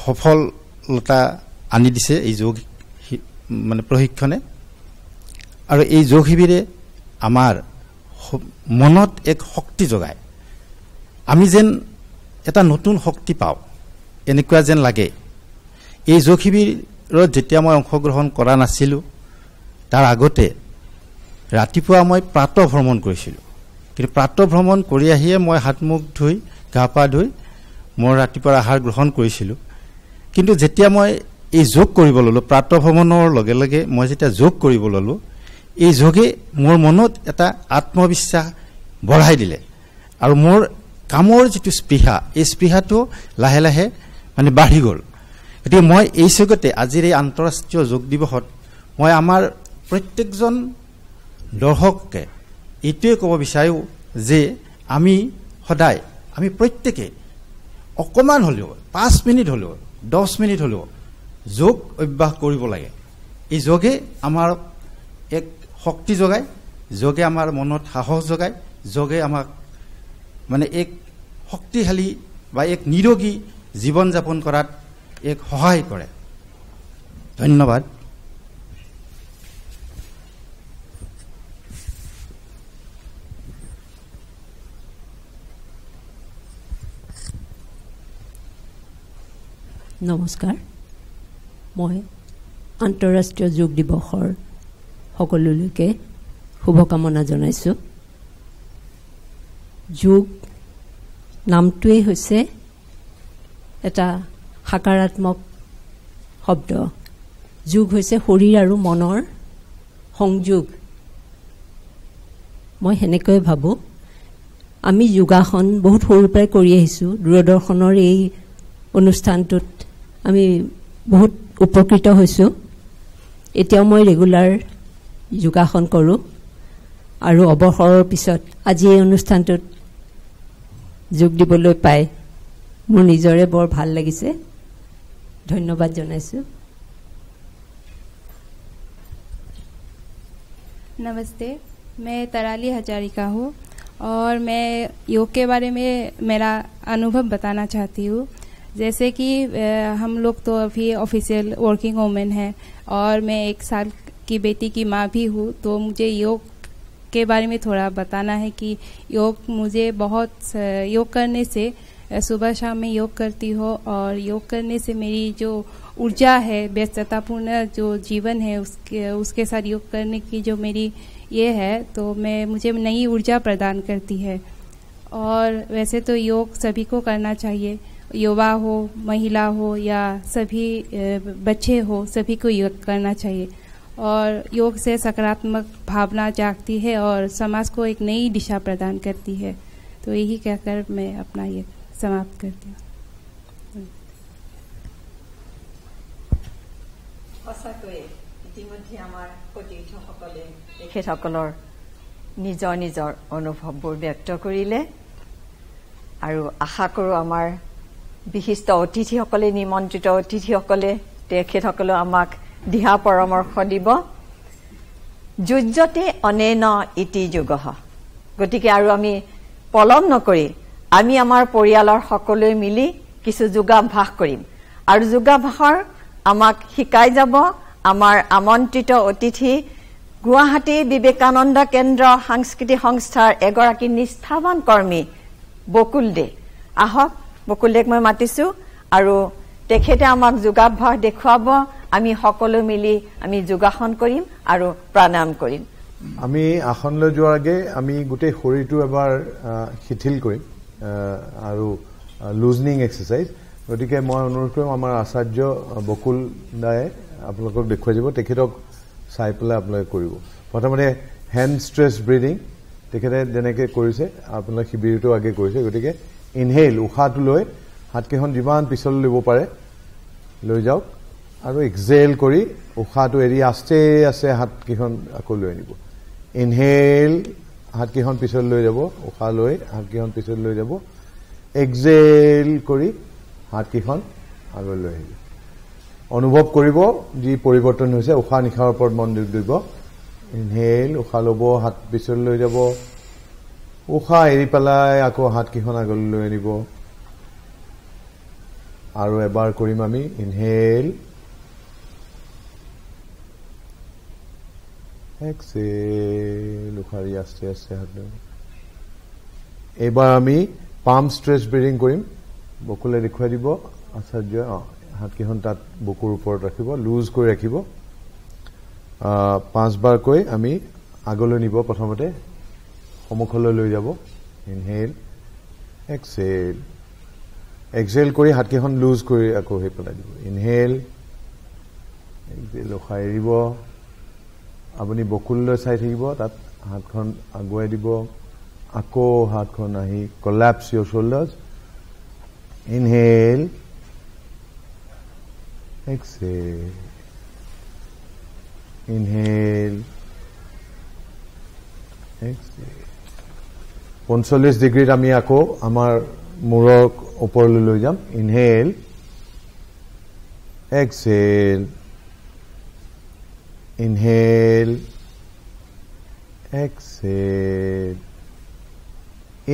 সফলতা আনি দিছে এই যোগ মানে প্ৰশিক্ষণে আৰু এই যোগ শিবিৰে আমাৰ মনত এক শক্তি যোগায় আমি যেন এটা নতুন শক্তি পাওঁ এনেকুৱা যেন লাগে এই যোগ শিবিৰত যেতিয়া মই অংশগ্ৰহণ কৰা নাছিলো তাৰ আগতে ৰাতিপুৱা মই প্ৰাতঃ ভ্ৰমণ কৰিছিলো কিন্তু প্ৰাতঃ ভ্ৰমণ কৰি আহিয়ে মই হাত মুখ ধুই গা পা ধুই মই ৰাতিপুৱাৰ আহাৰ গ্ৰহণ কৰিছিলো কিন্তু যেতিয়া মই এই যোগ কৰিব ললো প্ৰাতঃ ভ্ৰমণৰ লগে লগে মই যেতিয়া যোগ কৰিব ললো এই যোগে মোৰ মনত এটা আত্মবিশ্বাস বঢ়াই দিলে আৰু মোৰ কামৰ যেটো স্পৃহা এই স্পৃহাটো লাহে লাহে মানে বাঢ়ি গ'ল গতিকে মই এই সুগতে আজিৰ এই আন্তঃৰাষ্ট্ৰীয় যোগ দিৱসত মই আমাৰ প্ৰত্যেকজন দৰ্শককে এইটোৱে ক'ব বিচাৰো যে আমি সদায় আমি প্ৰত্যেকে অকমান হলেও 5 মিনিট হলেও 10 মিনিট হলেও যোগ অভ্যাস কৰিব লাগে এই যোগে আমাৰ এক শক্তি যোগায় যোগে আমাৰ মনত সাহস যোগায় যোগে আমাক মানে এক শক্তিশালী বা এক নিৰোগী জীৱন যাপন কৰাত এক সহায় কৰে ধন্যবাদ নমস্কাৰ মই আন্তঃৰাষ্ট্ৰীয় যোগ দিৱসৰ সকলোলৈকে শুভকামনা জনাইছোঁ যোগ নামটোৱেই হৈছে এটা সাকাৰাত্মক শব্দ যোগ হৈছে শৰীৰ আৰু মনৰ সংযোগ মই হেনেকৈ ভাবোঁ আমি যোগাসন বহুত সৰুৰ পৰাই কৰি আহিছোঁ দূৰদৰ্শনৰ এই অনুষ্ঠানটোত আমি বহুত উপকৃত হৈছোঁ এতিয়াও মই ৰেগুলাৰ যোগাসন কৰোঁ আৰু অৱসৰৰ পিছত আজি এই অনুষ্ঠানটোত যোগ দিবলৈ পাই মোৰ নিজৰে বৰ ভাল লাগিছে ধন্যবাদ জনাইছোঁ नमस्ते मैं तराली हजारिका हूँ और मैं योग के बारे में मेरा अनुभव बताना चाहती हूँ जैसे कि हम लोग तो अभी ऑफिशियल वर्किंग वूमेन हैं और मैं 1 साल की बेटी की माँ भी हूँ तो मुझे योग के बारे में थोड़ा बताना है कि योग मुझे बहुत योग करने से सुबह शाम में योग करती हूँ और योग करने से मेरी जो ऊर्जा है व्यस्ततापूर्ण जो जीवन है उसके साथ योग करने की जो मेरी ये है तो मुझे नई ऊर्जा प्रदान करती है और वैसे तो योग सभी को करना चाहिए युवा हो महिला हो या सभी बच्चे हो सभी को योग करना चाहिए और योग से सकारात्मक भावना जागती है और समाज को एक नई दिशा प्रदान करती है तो यही कहकर मैं अपना ये समाप्त करती हूँ সঁচাকৈয়ে ইতিমধ্যে আমাৰ সতীৰ্থসকলে তেখেতসকলৰ নিজৰ নিজৰ অনুভৱবোৰ ব্যক্ত কৰিলে আৰু আশা কৰোঁ আমাৰ বিশিষ্ট অতিথিসকলে নিমন্ত্ৰিত অতিথিসকলে তেখেতসকলে আমাক দিহা পৰামৰ্শ দিব যুজ্যতে অনেন ইতি যোগঃ গতিকে আৰু আমি পলম নকৰি আমি আমাৰ পৰিয়ালৰ সকলোৱে মিলি কিছু যোগাভ্যাস কৰিম আৰু যোগাভ্যাসৰ আমাক শিকাই যাব আমাৰ আমন্ত্ৰিত অতিথি গুৱাহাটী বিবেকানন্দ কেন্দ্ৰ সাংস্কৃতিক সংস্থাৰ এগৰাকী নিষ্ঠাৱান কৰ্মী বকুল দে আহক বকুল দেক মই মাতিছো আৰু তেখেতে আমাক যোগাভ্যাস দেখুৱাব আমি সকলো মিলি আমি যোগাসন কৰিম আৰু প্ৰাণায়াম কৰিম আমি আসনলৈ যোৱাৰ আগে আমি গোটেই শৰীৰটো এবাৰ শিথিল কৰিম আৰু লুজনিং এক্সাৰসাইজ গতিকে মই অনুৰোধ কৰিম আমাৰ আচাৰ্য বকুল দায়ে আপোনালোকক দেখুৱাই দিব তেখেতক চাই পেলাই আপোনালোকে কৰিব প্ৰথমতে হেণ্ড ষ্ট্ৰেচ ব্ৰিডিং তেখেতে যেনেকৈ কৰিছে আপোনালোকে শিবিৰটো আগে কৰিছে গতিকে ইনহেল উশাহটো লৈ হাতকেইখন যিমান পিছলৈ ল'ব পাৰে লৈ যাওক আৰু এক্সেল কৰি উশাহটো এৰি আস্তে আস্তে হাতকেইখন আকৌ লৈ আনিব ইনহেল হাতকেইখন পিছলৈ লৈ যাব উশাহ লৈ হাতকেইখন পিছলৈ লৈ যাব এক্সেল কৰি হাতকেইখন আগলৈ লৈ আহিব অনুভৱ কৰিব যি পৰিৱৰ্তন হৈছে উশাহ নিশাহৰ ওপৰত মনোযোগ দিব ইনহেল উশাহ ল'ব হাত পিছলৈ লৈ যাব উশাহ এৰি পেলাই আকৌ হাতকেইখন আগলৈ লৈ আনিব আৰু এবাৰ কৰিম আমি ইনহেল এক্সেল উশাহ এৰি আস্তে আস্তে হাত লৈ এইবাৰ আমি পাম ষ্ট্ৰেচ ব্ৰিডিং কৰিম বকুলে দেখুৱাই দিব আচাৰ্য হাতকেইখন তাত বুকুৰ ওপৰত ৰাখিব লুজ কৰি ৰাখিব 5 বাৰকৈ আমি আগলৈ নিব প্ৰথমতে সমুখলৈ লৈ যাব ইনহেল এক্সেল এক্সেল কৰি হাতকেইখন লুজ কৰি আকৌ হে পেলাই দিব ইনহেল এক্সেল উশাহ এৰিব আপুনি বকুললৈ চাই থাকিব তাত হাতখন আগুৱাই দিব আকৌ হাতখন আহি কলাপছ ইয়ৰ শোল্ডাৰ্ছ Inhale, exhale, inhale, exhale. 45 ডিগ্ৰীত আমি আকৌ আমাৰ মূৰৰ ওপৰলৈ লৈ যাম inhale exhale inhale exhale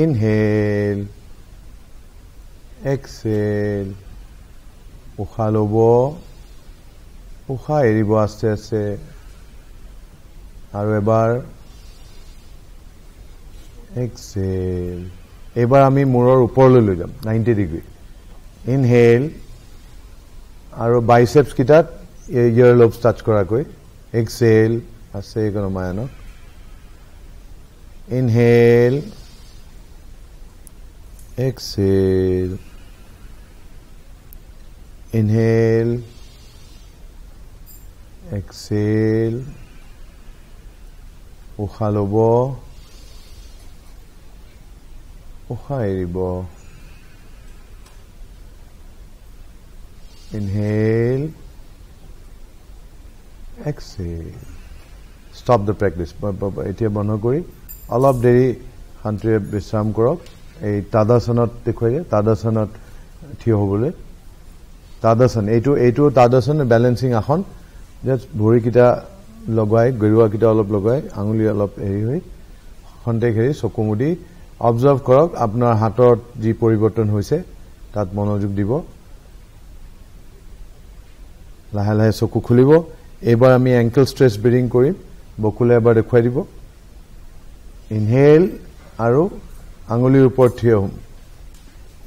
inhale exhale উশাহ ল'ব উশাহ এৰিব আস্তে আস্তে আৰু এবাৰ এক্সেল এইবাৰ আমি মূৰৰ ওপৰলৈ লৈ যাম 90 ডিগ্ৰী ইনহেল আৰু বাইসেপস কিটাত ইয়াৰ লোবস টাচ কৰাকৈ এক্সেল আছে নমায়নক inhale exhale inhale exhale উশাহ লব উশাহ এৰিব inhale exhale stop the practice এতিয়া বন্ধ কৰি অলপ দেৰি শান্তিৰে বিশ্ৰাম কৰক এই তাদাসনত দেখুৱাইছে তাদাসনত থিয় হ'বলৈ তাদাসন এইটো তাদাসন ব্যালেন্সিং আসন জাস্ট ভৰিকিটা লগাই গৰুৱাকিটা অলপ লগাই আঙুলি অলপ হেৰি হৈ খন্তে ঘেৰি চকুমুদি অবজাৰ্ভ কৰক আপোনাৰ হাতত যি পৰিৱৰ্তন হৈছে তাত মনোযোগ দিব লাহে লাহে চকু খুলিব এবাৰ আমি এংকল ষ্ট্ৰেচ ব্ৰিডিং কৰিম বকুলে এবাৰ দেখুৱাই দিব ইনহেল আৰু আঙুলিৰ ওপৰত থিয় হ'ম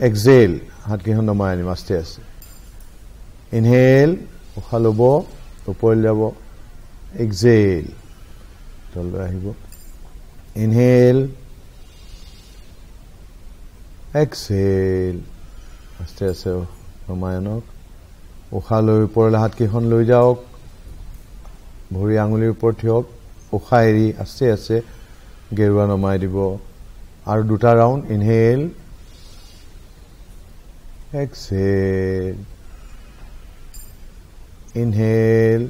এক্সেল হাতকেইখন নমাই আনিম আস্তে আস্তে ইনহেল উশাহ ল'ব ওপৰলৈ যাব এক্সেল তললৈ আহিব ইনহেল এক্সেল আস্তে আস্তে নমাই আনক উশাহ লৈ ওপৰলৈ হাতকেইখন লৈ যাওক ভৰি আঙুলিৰ ওপৰত থিয়ক উশাহ এৰি আস্তে আস্তে গেৰুৱা নমাই দিব আৰু দুটা round inhale exhale inhale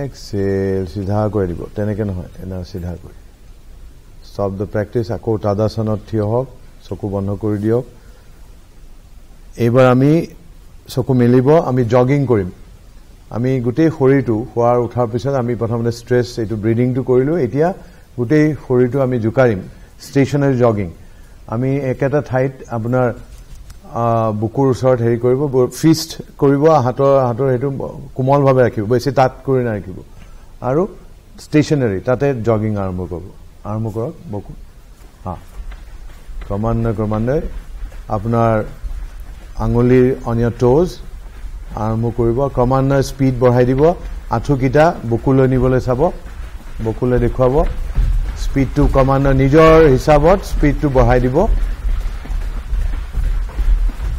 exhale সিধা কৰি দিব তেনেকে নহয় এনা সিধা কৰি stop the practice আকৌ তাদাসনত থিয় হওক চকু বন্ধ কৰি দিয়ক এইবাৰ আমি চকু মেলিব আমি জগিং কৰিম আমি গোটেই শৰীৰটো হোৱাৰ উঠাৰ পিছত আমি প্ৰথমতে ষ্ট্ৰেচ এইটো ব্ৰিডিংটো কৰিলো এতিয়া গোটেই শৰীৰটো আমি জুকাৰিম ষ্টেচনাৰী জগিং আমি একেটা ঠাইত আপোনাৰ বুকুৰ ওচৰত হেৰি কৰিব ফিষ্ট কৰিব হাতৰ হেতু কোমলভাৱে ৰাখিব বেছি তাত কৰি নাৰাখিব আৰু ষ্টেচনাৰী তাতে জগিং আৰম্ভ কৰক বুকু ক্ৰমান্বয়ে আপোনাৰ আঙুলিৰ অন ইয়ৰ টোজ আৰম্ভ কৰিব ক্ৰমান্বয়ে স্পীড বঢ়াই দিব আঁঠুকিটা বুকুলৈ নিবলৈ চাব বুকুলৈ দেখুৱাব স্পীডটো ক্ৰমান্বয়ে নিজৰ হিচাপত স্পীডটো বঢ়াই দিব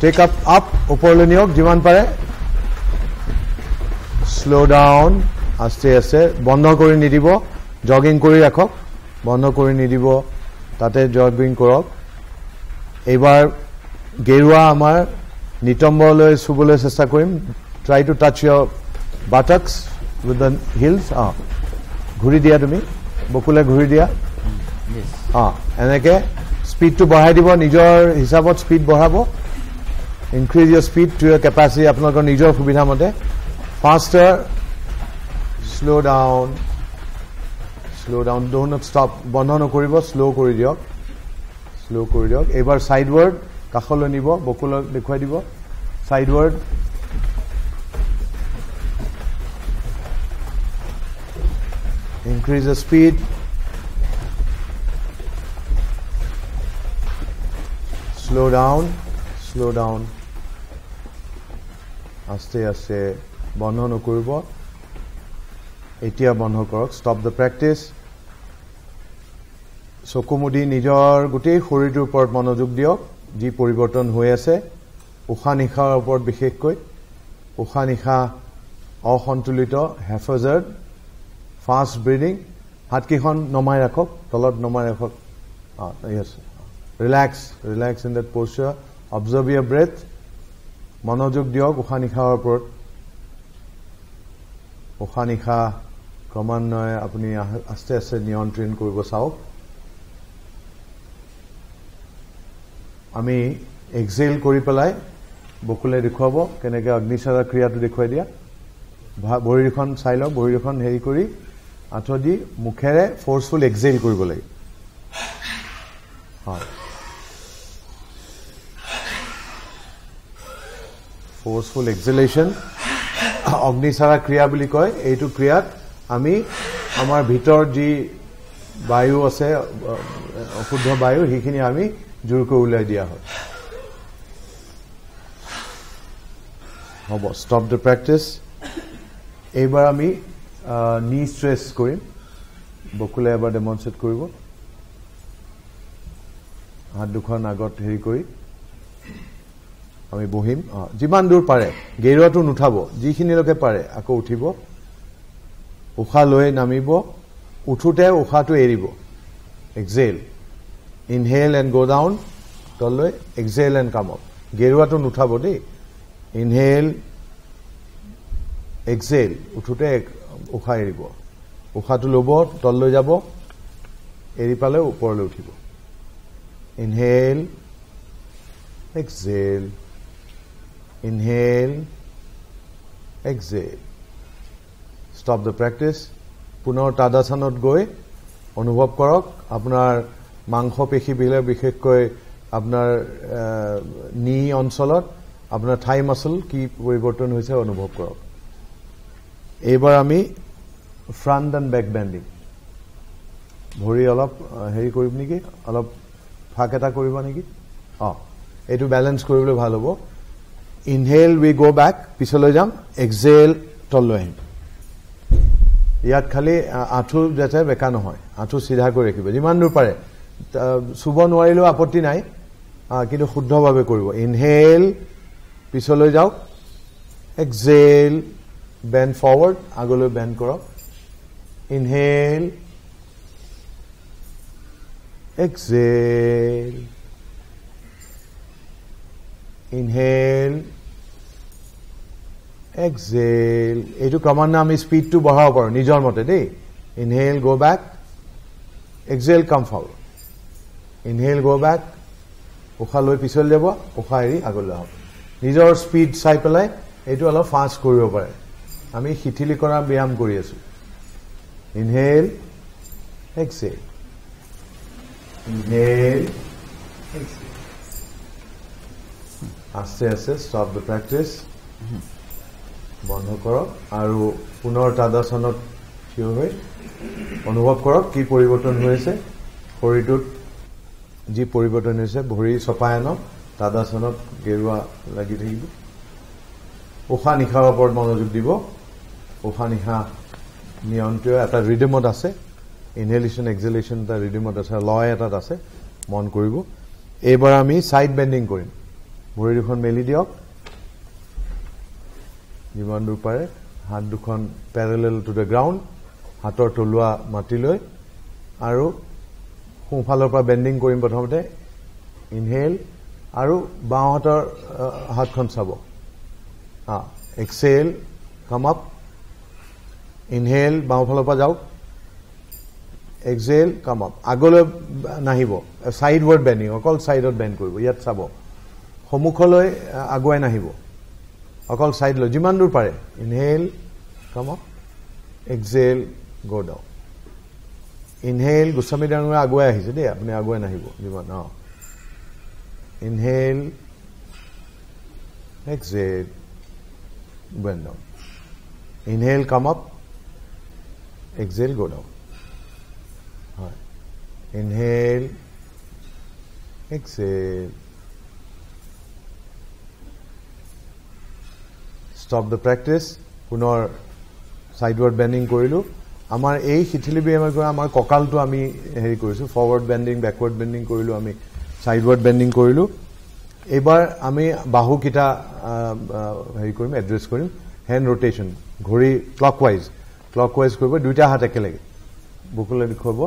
টেক আপ ওপৰলৈ নিয়ক যিমান পাৰে শ্ল' ডাউন আস্তে আস্তে বন্ধ কৰি নিদিব জগিং কৰি ৰাখক বন্ধ কৰি নিদিব তাতে জগিং কৰক এইবাৰ গেৰুৱা আমাৰ নিতম্বলৈ চুবলৈ চেষ্টা কৰিম try to touch your buttocks with the heels ঘূৰি দিয়া তুমি বকুলে ঘূৰি দিয়া এনেকে স্পীডটো বঢ়াই দিব নিজৰ হিচাপত স্পীড বঢ়াব increase your speed to your capacity আপোনালোকৰ নিজৰ সুবিধা মতে faster slow' down do not stop বন্ধ নকৰিব শ্ল' কৰি দিয়ক এইবাৰ ছাইডৱাৰ্ড কাষলৈ নিব বকুলক দেখুৱাই দিব sideward increase the speed slow' down আস্তে আস্তে বন্ধ নকৰিব এতিয়া বন্ধ কৰক ষ্টপ দ্য প্ৰেক্টিচ চকুমুদি নিজৰ গোটেই শৰীৰটোৰ ওপৰত মনোযোগ দিয়ক যি পৰিৱৰ্তন হৈ আছে উশাহ নিশাৰ ওপৰত বিশেষকৈ উশাহ নিশাহ অসন্তুলিত হেফাজাৰ্ড ফাষ্ট ব্ৰিডিং হাতকেইখন নমাই ৰাখক তলত নমাই ৰাখক relax in that posture observe your breath মনোযোগ দিয়ক উশাহ নিশাহৰ ওপৰত উশাহ নিশাহ ক্ৰমান্বয়ে আপুনি আস্তে আস্তে নিয়ন্ত্ৰণ কৰিব চাওক আমি এক্সেল কৰি পেলাই বকুলে দেখুৱাব কেনেকৈ অগ্নিচাৰা ক্ৰিয়াটো দেখুৱাই দিয়া ভৰিখন চাই লওক ভৰিখন হেৰি কৰি আঁঠু দি মুখেৰে ফ'ৰ্চফুল এক্সেল কৰিব লাগে ফ'ৰ্চফুল এক্সেলেশ্যন অগ্নিচাৰা ক্ৰিয়া বুলি কয় এইটো ক্ৰিয়াত আমি আমাৰ ভিতৰত যি বায়ু আছে অশুদ্ধ বায়ু সেইখিনি আমি জোৰকৈ উলিয়াই দিয়া হয় হ'ব ষ্টপ দ্য প্ৰেক্টিছ এইবাৰ আমি নি ষ্ট্ৰেচ কৰিম বকুলে এবাৰ ডেমনষ্ট্ৰেট কৰিব হাত দুখন আগত হেৰি কৰি আমি বহিম যিমান দূৰ পাৰে গেৰুৱাটো নুঠাব যিখিনিলৈকে পাৰে আকৌ উঠিব উশাহ লৈ নামিব উঠোতে উশাহটো এৰিব Excel inhale and go down তললৈ এক্সেল এণ্ড কাম আপ গেৰুৱাটো নুঠাব দেই ইনহেল এক্সেল উঠোতে উশাহ এৰিব উশাহটো ল'ব তললৈ যাব এৰি পালে ওপৰলৈ উঠিব inhale exhale inhale exhale stop the practice পুনৰ তাদাসনত গৈ অনুভৱ কৰক আপোনাৰ মাংস পেশীবিলাক বিশেষকৈ আপোনাৰ নি অঞ্চলত আপোনাৰ থাই মাসল কি পৰিৱৰ্তন হৈছে অনুভৱ কৰক এইবাৰ আমি ফ্ৰণ্ট এণ্ড বেক বেণ্ডিং ভৰি অলপ হেৰি কৰিম নেকি অলপ ফাক এটা কৰিব নেকি এইটো বেলেঞ্চ কৰিবলৈ ভাল হ'ব ইনহেল উই গো বেক পিছলৈ যাম এক্সেল তললৈ আহিম ইয়াত খালি আঁঠু যাতে বেকা নহয় আঁঠু চিধা কৰি ৰাখিব যিমান দূৰ পাৰে চুব নোৱাৰিলেও আপত্তি নাই কিন্তু শুদ্ধভাৱে কৰিব ইনহেল পিছলৈ যাওক এক্সেল বেণ্ড ফৰৱাৰ্ড আগলৈ বেণ্ড কৰক ইনহেল এক্সেল ইনহেল এক্সেল এইটো ক্ৰমান্বয়ে আমি স্পীডটো বঢ়াব পাৰোঁ নিজৰ মতে দেই ইনহেল গো বেক এক্সেল কাম ফৰৱাৰ্ড ইনহেল গো বেক উশাহ লৈ পিছলৈ যাব উশাহ এৰি আগলৈ আহক নিজৰ স্পীড চাই পেলাই এইটো অলপ ফাষ্ট কৰিব পাৰে আমি শিথিলি কৰা ব্যায়াম কৰি আছো ইনহেল এক্সেল ইনহেল এক্সেল আস্তে আস্তে ষ্টপ দ্য প্ৰেক্টিছ বন্ধ কৰক আৰু পুনৰ তাদাসনত থিয় হৈ অনুভৱ কৰক কি পৰিৱৰ্তন হৈ আছে শৰীৰটোত যি পৰিৱৰ্তন হৈছে ভৰি চপাই আনক তাদাসনত গেৰুৱা লাগি থাকিব উশাহ নিশাৰ ওপৰত মনোযোগ দিব উশাহ নিশাহ নিয়ন্ত্ৰণ এটা ৰিডিমত আছে ইনহেলেশ্যন এক্সেলেশ্যন এটা ৰিডিমত আছে লয় এটাত আছে মন কৰিব এইবাৰ আমি সাইড বেণ্ডিং কৰিম ভৰি দুখন মেলি দিয়ক যিমান দূৰ পাৰে হাত দুখন পেৰেলেল টু দ্য গ্ৰাউণ্ড হাতৰ তলুৱা মাটিলৈ আৰু সোঁফালৰ পৰা বেণ্ডিং কৰিম প্ৰথমতে ইনহেল আৰু বাওঁ হাতৰ হাতখন চাব এক্সেল কাম আপ ইনহেল বাওঁফালৰ পৰা যাওক এক্সেল কাম আপ আগলৈ নাহিব সাইডৱাৰ্ড বেণ্ডিং অকল সাইডত বেণ্ড কৰিব ইয়াত চাব সন্মুখলৈ আগুৱাই নাহিব অকল সাইডলৈ যিমান দূৰ পাৰে inhale come up Excel go down inhale Goswami ডাঙৰ আগুৱাই আহিছে দেই আপুনি আগুৱাই নাহিব যিমান inhale exhale bend down inhale come up exhale go down inhale exhale stop the practice পুনৰ সাইডৱাৰ্ড বেণ্ডিং কৰিলো আমাৰ এই শিথিলি ব্যায়ামৰ পৰা আমাৰ কঁকালটো আমি হেৰি কৰিছো ফৰৱাৰ্ড বেণ্ডিং ব্যাকৱাৰ্ড বেণ্ডিং কৰিলো আমি সাইডৱাৰ্ড বেণ্ডিং কৰিলো এইবাৰ আমি বাহুকিটা হেৰি কৰিম এড্ৰেছ কৰিম হেণ্ড ৰোটেশ্যন ঘড়ী ক্লকৱাইজ কৰিব দুইটা হাত একেলগে বুকুলৈ দেখুৱাব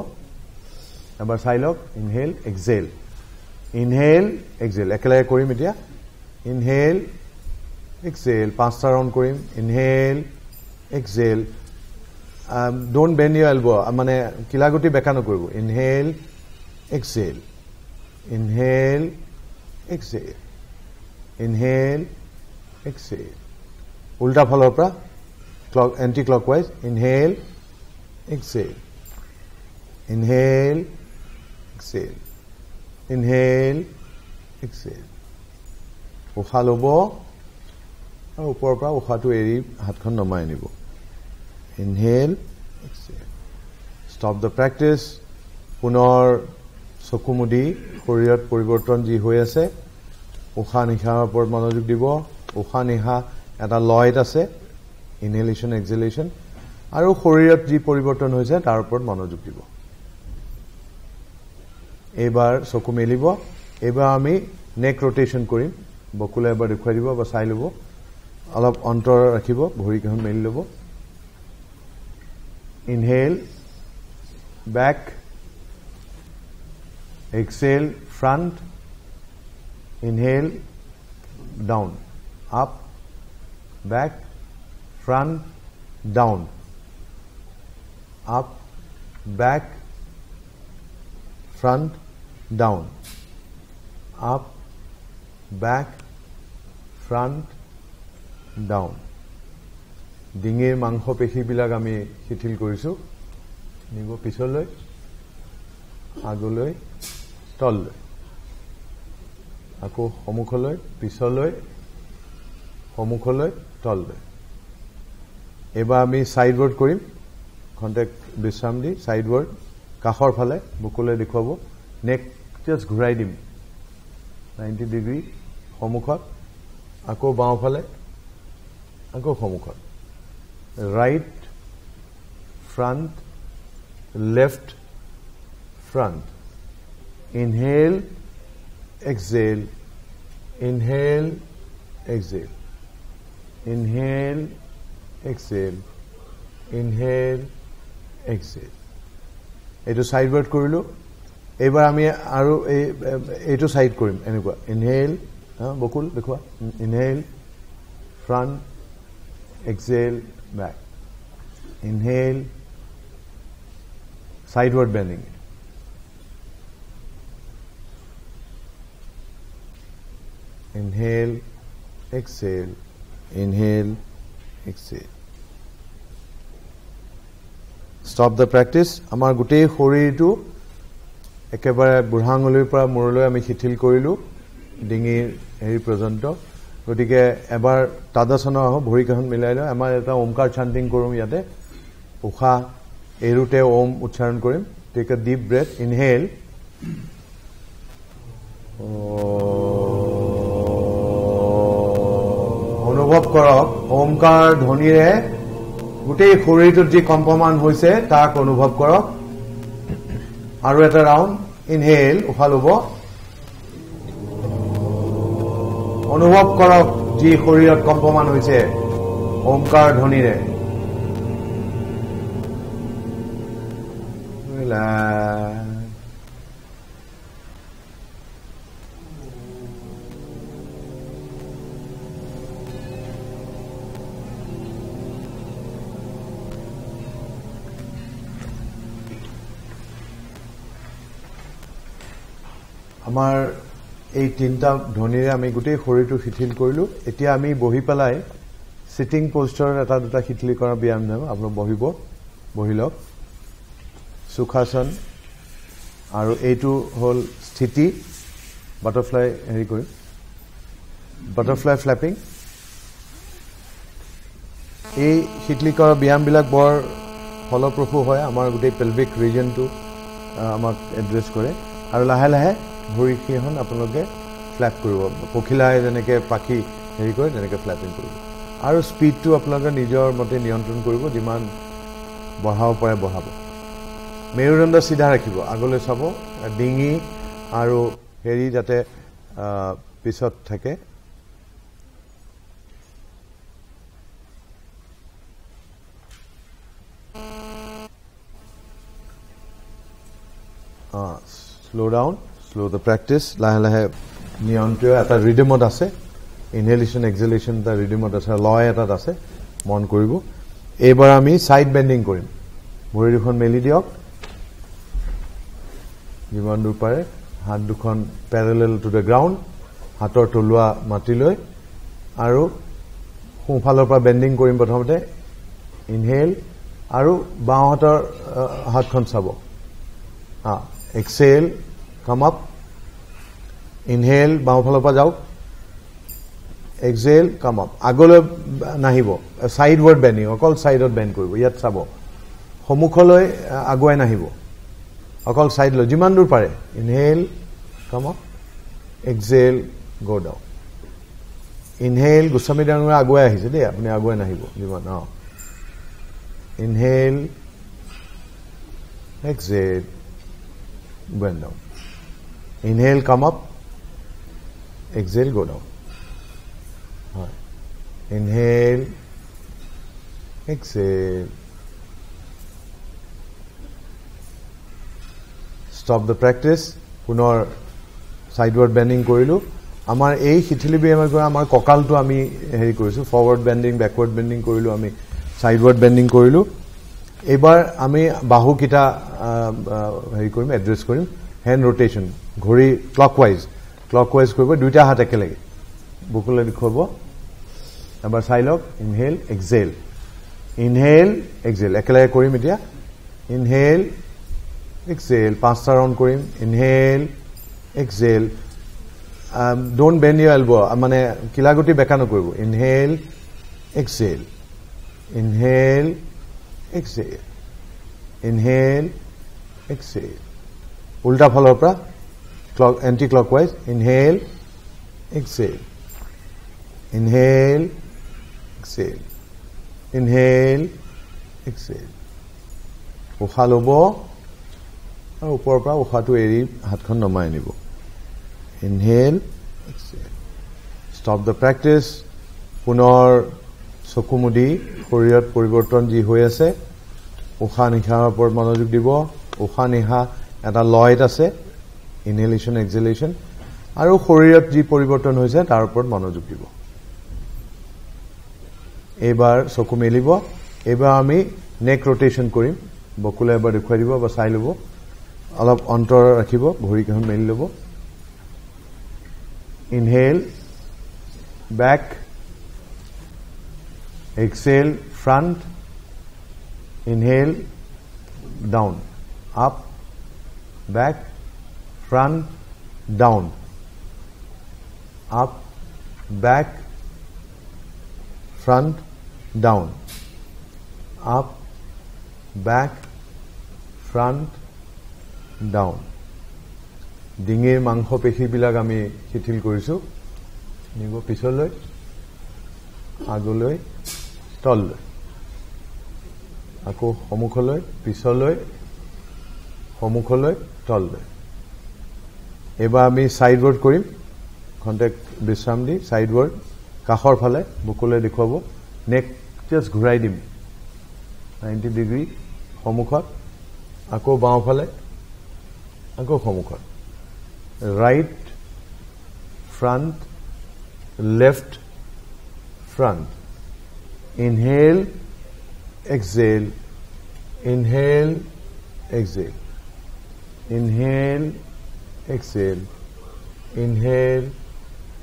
এবাৰ চাই লওক ইনহেল এক্সেল একেলগে কৰিম এতিয়া ইনহেল এক্সেল 5টা ৰাউণ্ড কৰিম inhale exhale don't bend your elbow মানে কিলাগুটি বেকা নকৰিব inhale exhale exhale inhale exhale ulta phalor pra anti clockwise inhale exhale inhale exhale inhale exhale উশাহ ল'ব আৰু ওপৰৰ পৰা উশাহটো এৰি হাতখন নমাই আনিব inhale exhale stop the practice পুনৰ চকু মুদি শৰীৰত পৰিৱৰ্তন যি হৈ আছে উশাহ নিশাৰ ওপৰত মনোযোগ দিব উশাহ নিশাহ এটা লয়ত আছে ইনহেলেশন এক্সহেলেশন আৰু শৰীৰত যি পৰিৱৰ্তন হৈছে তাৰ ওপৰত মনোযোগ দিব এবাৰ চকু মেলিব এবাৰ আমি নেক ৰোটেশন কৰিম বকুলে এবাৰ দেখুৱাই দিব বা চাই ল'ব অলপ অন্তৰ ৰাখিব ভৰিখন মেলি ল'ব inhale back exhale front inhale down up back front down up back front down up back front down ডিঙিৰ মাংস পেশীবিলাক আমি শিথিল কৰিছো নিব পিছলৈ আগলৈ তললৈ আকৌ সমুখলৈ পিছলৈ সমুখলৈ তললৈ এবাৰ আমি সাইড ৱৰ্ড কৰিম কন্টেক্ট বিশ্ৰাম দি সাইড ৱৰ্ড কাখৰ ফালে বুকুলৈ দেখুৱাব নেক জাস্ট ঘূৰাই দিম 90 ডিগ্ৰী সমুখত আকৌ বাওঁ ফালে আকৌ সমুখত right front left front inhale exhale inhale exhale inhale exhale inhale exhale etu side word korilu ebar ami aru etu side korim enekwa inhale bokul dekhwa inhale front exhale back inhale sideward bending inhale exhale inhale exhale stop the practice amar gutei shoritu ekebare burhangolur pora muroloi ami shithil korilu dingir heri porjonto gotike ebar tadasana ho bhori kahon milai lo amar eta omkar chanting korum yate ukha এরুতে ওম উচ্চারণ করিম take a deep breath inhale অনুভৱ কৰক ওমকাৰ ধ্বনিৰে গোটেই শৰীৰটোত যি কম্পমান হৈছে তাক অনুভৱ কৰক আৰু এটা ৰাউন্ড ইনহেল উশাহ ল'ব অনুভৱ কৰক যি শৰীৰত কম্পমান হৈছে ওমকাৰ ধ্বনিৰে আমাৰ এই তিনটা ধ্বনিৰে আমি গোটেই শৰীৰটো শিথিল কৰিলো এতিয়া আমি বহি পেলাই সিটিং পোস্টাৰ এটা দুটা শিথিল কৰা ব্যায়াম নাম আপোনাক বহিব বহিলক সুখাসন আৰু এইটো হল স্থিতি বাটাৰফ্লাই হেৰি কৰিম বাটাৰফ্লাই ফ্ল্যাপিং এই শিথিল কৰা ব্যায়ামবিলাক বৰ ফলপ্ৰসূ হয় আমাৰ গোটেই পেলভিক ৰিজনটো আমাক এড্ৰেছ কৰে আৰু লাহে লাহে ভৰি কিখন আপোনালোকে ফ্ল্যাপ কৰিব পখিলাই যেনেকৈ পাখি হেৰি কৰে তেনেকৈ ফ্ল্যাপিং কৰিব আৰু স্পীডটো আপোনালোকে নিজৰ মতে নিয়ন্ত্ৰণ কৰিব যিমান বঢ়াব পাৰে বঢ়াব মেৰুদণ্ড সিধা ৰাখিব আগলৈ চাব ডিঙি আৰু হেৰি যাতে পিছত থাকে slow down slow the practice lahe lahe niyonto eta rhythmot ase inhalation exhalation ta rhythmot ase loy eta ase mon koribo ebar ami side bending korim bhori dukhon meli diok jiman dur pare hat dukhon parallel to the ground hator tolua mati loi aru khufalor pa bending korim prothomote inhale aru baw hator hat khon sabo exhale come up inhale baw phalor pa jauk exhale come up agole nahibo sideward bending okol side ot bend koribo yat sabo homukholoi aguai nahibo okol side lo jiman dur pare inhale come up exhale go down inhale Goswami ডাঙৰীয়া আগুৱাই আহিছে দেই আপুনি আগুৱাই নাহিব যিমান inhale exhale bend down inhale come up exhale go down inhale exhale stop the practice পুনৰ sideward bending কৰিলো আমাৰ এই শিথিলি ব্যায়ামৰ পৰা আমাৰ কঁকালটো আমি হেৰি কৰিছো ফৰৱাৰ্ড বেন্ডিং ব্যাকৱাৰ্ড বেন্ডিং কৰিলো আমি সাইডৱাৰ্ড বেন্ডিং কৰিলো এবাৰ আমি বাহু কিটা হেৰি কৰিম এড্ৰেছ কৰিম হ্যান্ড ৰোটেশন ঘড়ি ক্লকওয়াইজ কৰিব দুইটা হাত একেলগে বুকুলে দেখুৱাব এবাৰ চাই লওক ইনহেল এক্সহেল একেলগে কৰিম এতিয়া ইনহেল এক্সহেল 5টা ৰাউন্ড কৰিম inhale exhale don't band Euro elbow মানে কিলাগুটি বেকা নকৰিব inhale exhale inhale exhale ulta phalor pra anti clockwise inhale exhale ukha lobo aru upor pra ukha tu eri hatkhon nomai nibo inhale exhale stop the practice punor চকুমুদি শৰীৰত পৰিৱৰ্তন যি হৈ আছে উশাহ নিশাহৰ ওপৰত মনোযোগ দিব উশাহ নিশাহ এটা লয়ত আছে ইনহেলেশন এক্সহেলেশন আৰু শৰীৰত যি পৰিৱৰ্তন হৈছে তাৰ ওপৰত মনোযোগ দিব এবাৰ চকু মেলিব এবাৰ আমি নেক ৰোটেশন কৰিম বকুলে এবাৰ দেখুৱাই দিব বা চাই ল'ব অলপ অন্তৰ ৰাখিব ভৰিখন মেলি ল'ব inhale back exhale front inhale down up back front down up back front down up back front down ডিঙিৰ মাংস পেশী বিলাক আমি শিথিল কৰিছো নিব পিছলৈ আগলৈ তললৈ আকৌ সমুখলৈ পিছলৈ সমুখলৈ তললৈ এবাৰ আমি সাইডৱাৰ্ড কৰিম কন্টেক্ট বিশ্ৰাম দি সাইডৱাৰ্ড কাখৰ ফালে বুকুলৈ দেখুৱাব নেক জাস্ট ঘূৰাই দিম 90 ডিগ্ৰী সমুখত আকৌ বাওঁ ফালে আকৌ সমুখত right front left front inhale exhale inhale exhale inhale exhale inhale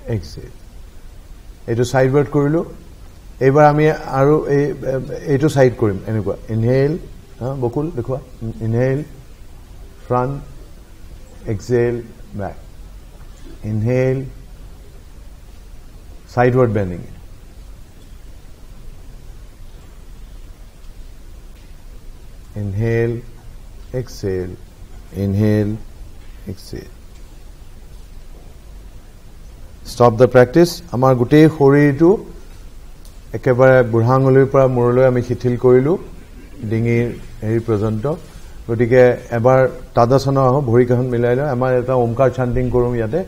exhale eto sideward korilu ebar ami aru eto side korim enekwa inhale bokul dekhwa inhale front exhale back inhale sideward bending inhale exhale inhale exhale stop the practice amar gutei shoritu ekebare burhangoloi pora muroloi ami shithil korilu dingir heri porjonto gotike ebar tadasana ho bhori kahon milai lo amar eta omkar chanting korum yate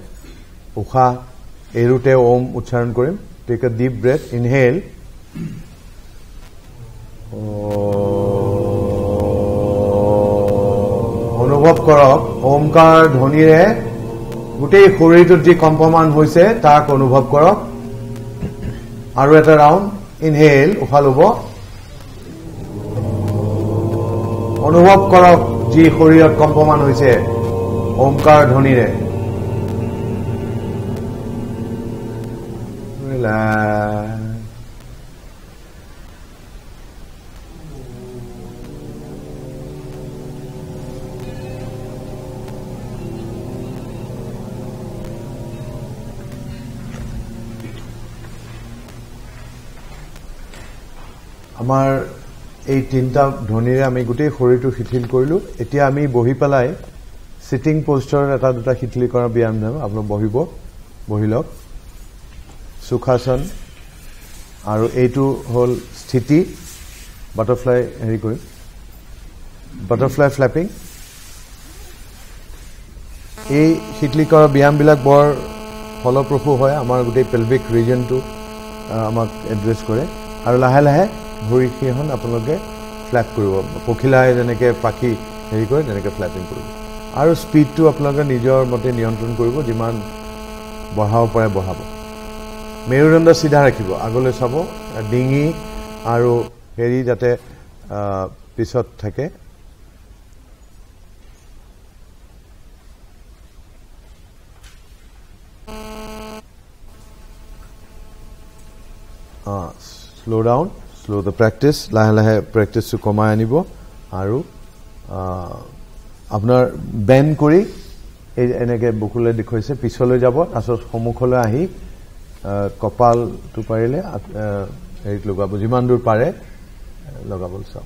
ukha erute om uchcharon korim take a deep breath inhale অনুভৱ কৰক ওমকাৰ ধ্বনিৰে গোটেই শৰীৰটোত যি কম্পমান হৈছে তাক অনুভৱ কৰক আৰু এটা ৰাউন্ড ইনহেল উশাহ ল'ব অনুভৱ কৰক যি শৰীৰত কম্পমান হৈছে ওমকাৰ ধ্বনিৰে আমাৰ এই তিনটা ধ্বনিৰে আমি গোটেই শৰীৰটো শিথিল কৰিলো এতিয়া আমি বহি পেলাই সিটিং পোস্টাৰ এটা দুটা শিথিল কৰা ব্যায়াম নাম আপোনাক বহিব বহিলক সুখাসন আৰু এইটো হল স্থিতি বাটাৰফ্লাই হেৰি কৰি বাটাৰফ্লাই ফ্ল্যাপিং এই শীতলীকৰ ব্যায়ামবিলাক বৰ ফলপ্ৰসূ হয় আমাৰ গোটেই পেলভিক ৰিজনটো আমাক এড্ৰেছ কৰে আৰু লাহে লাহে ভৰিখন আপোনালোকে ফ্ল্যাপ কৰিব পখিলাই যেনেকৈ পাখি হেৰি কৰে তেনেকৈ ফ্ল্যাপিং কৰিব আৰু স্পীডটো আপোনালোকে নিজৰ মতে নিয়ন্ত্ৰণ কৰিব যিমান বঢ়াব পাৰে বঢ়াব মেৰুদণ্ড সিধা ৰাখিব আগলৈ চাব ডিঙি আৰু হেৰি যাতে পিছত থাকে slow down slow the practice lahe lahe practice to komai anibo aru apnar bend kori eneke bukule dikhoise pichole jabo asor somukhole ahi kopal tu parile erik logabo jiman dur pare logabol sa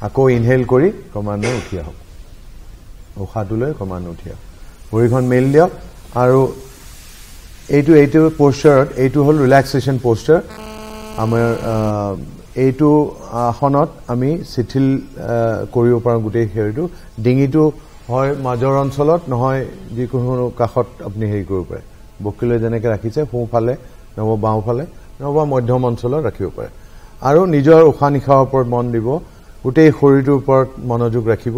ako inhale kori komane uthia hob ukhatule komane uthia borikhon mel dio aru এইটো পোস্টাৰত এইটো হল ৰিলেক্সেশন পোস্টাৰ আমাৰ এইটো আসনত আমি শিথিল কৰিব পাৰো গোটেই হেৰিটো ডিঙিটো হয় মাজৰ অঞ্চলত নহয় যিকোনো কাখত আপুনি হেৰি কৰিব পাৰে বকিলে যেনেকৈ ৰাখিছে সোঁফালে নব বাওঁফালে নব মধ্যম অঞ্চলত ৰাখিব পাৰে আৰু নিজৰ উশাহ নিশাহৰ ওপৰত মন দিব গোটেই শৰীৰটোৰ ওপৰত মনোযোগ ৰাখিব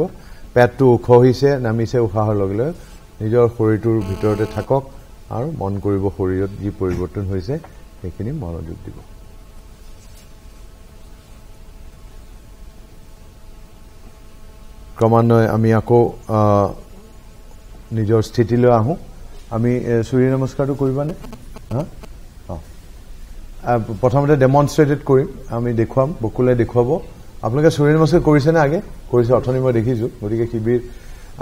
পেটটো ওখ হৈছে নামিছে উশাহৰ লগে লগে নিজৰ শৰীৰটোৰ ভিতৰতে থাকক আৰু মন কৰিব শৰীৰত যি পৰিৱৰ্তন হৈছে সেইখিনি মনোযোগ দিব ক্ৰমান্বয়ে আমি আকৌ নিজৰ স্থিতিলৈ আহো আমি সূৰ্য নমস্কাৰটো কৰিবানে প্ৰথমতে ডেমনষ্ট্ৰেটেড কৰিম আমি দেখুৱাম বকুলে দেখুৱাব আপোনালোকে সূৰ্য নমস্কাৰ কৰিছেনে আগে কৰিছে অথনি মই দেখিছোঁ গতিকে শিবিৰ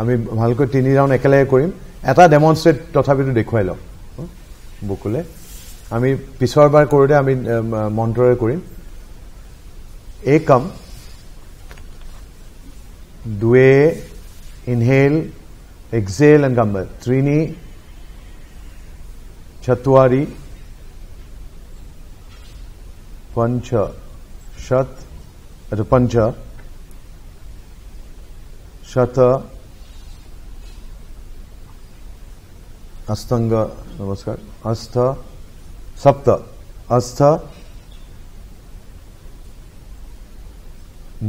আমি ভালকৈ 3 ৰাউণ্ড একেলগে কৰিম এটা ডেমনষ্ট্ৰেট তথাপিতো দেখুৱাই লওক বকুলে আমি পিছৰবাৰ কৰোঁতে আমি মন্ত্ৰৰে কৰিম একম দুৱে inhale exhale and come back ত্ৰিনি চতুৱাৰি পঞ্চ শত এটা পঞ্চ শত अष्टांग नमस्कार अष्ट सप्त अष्ट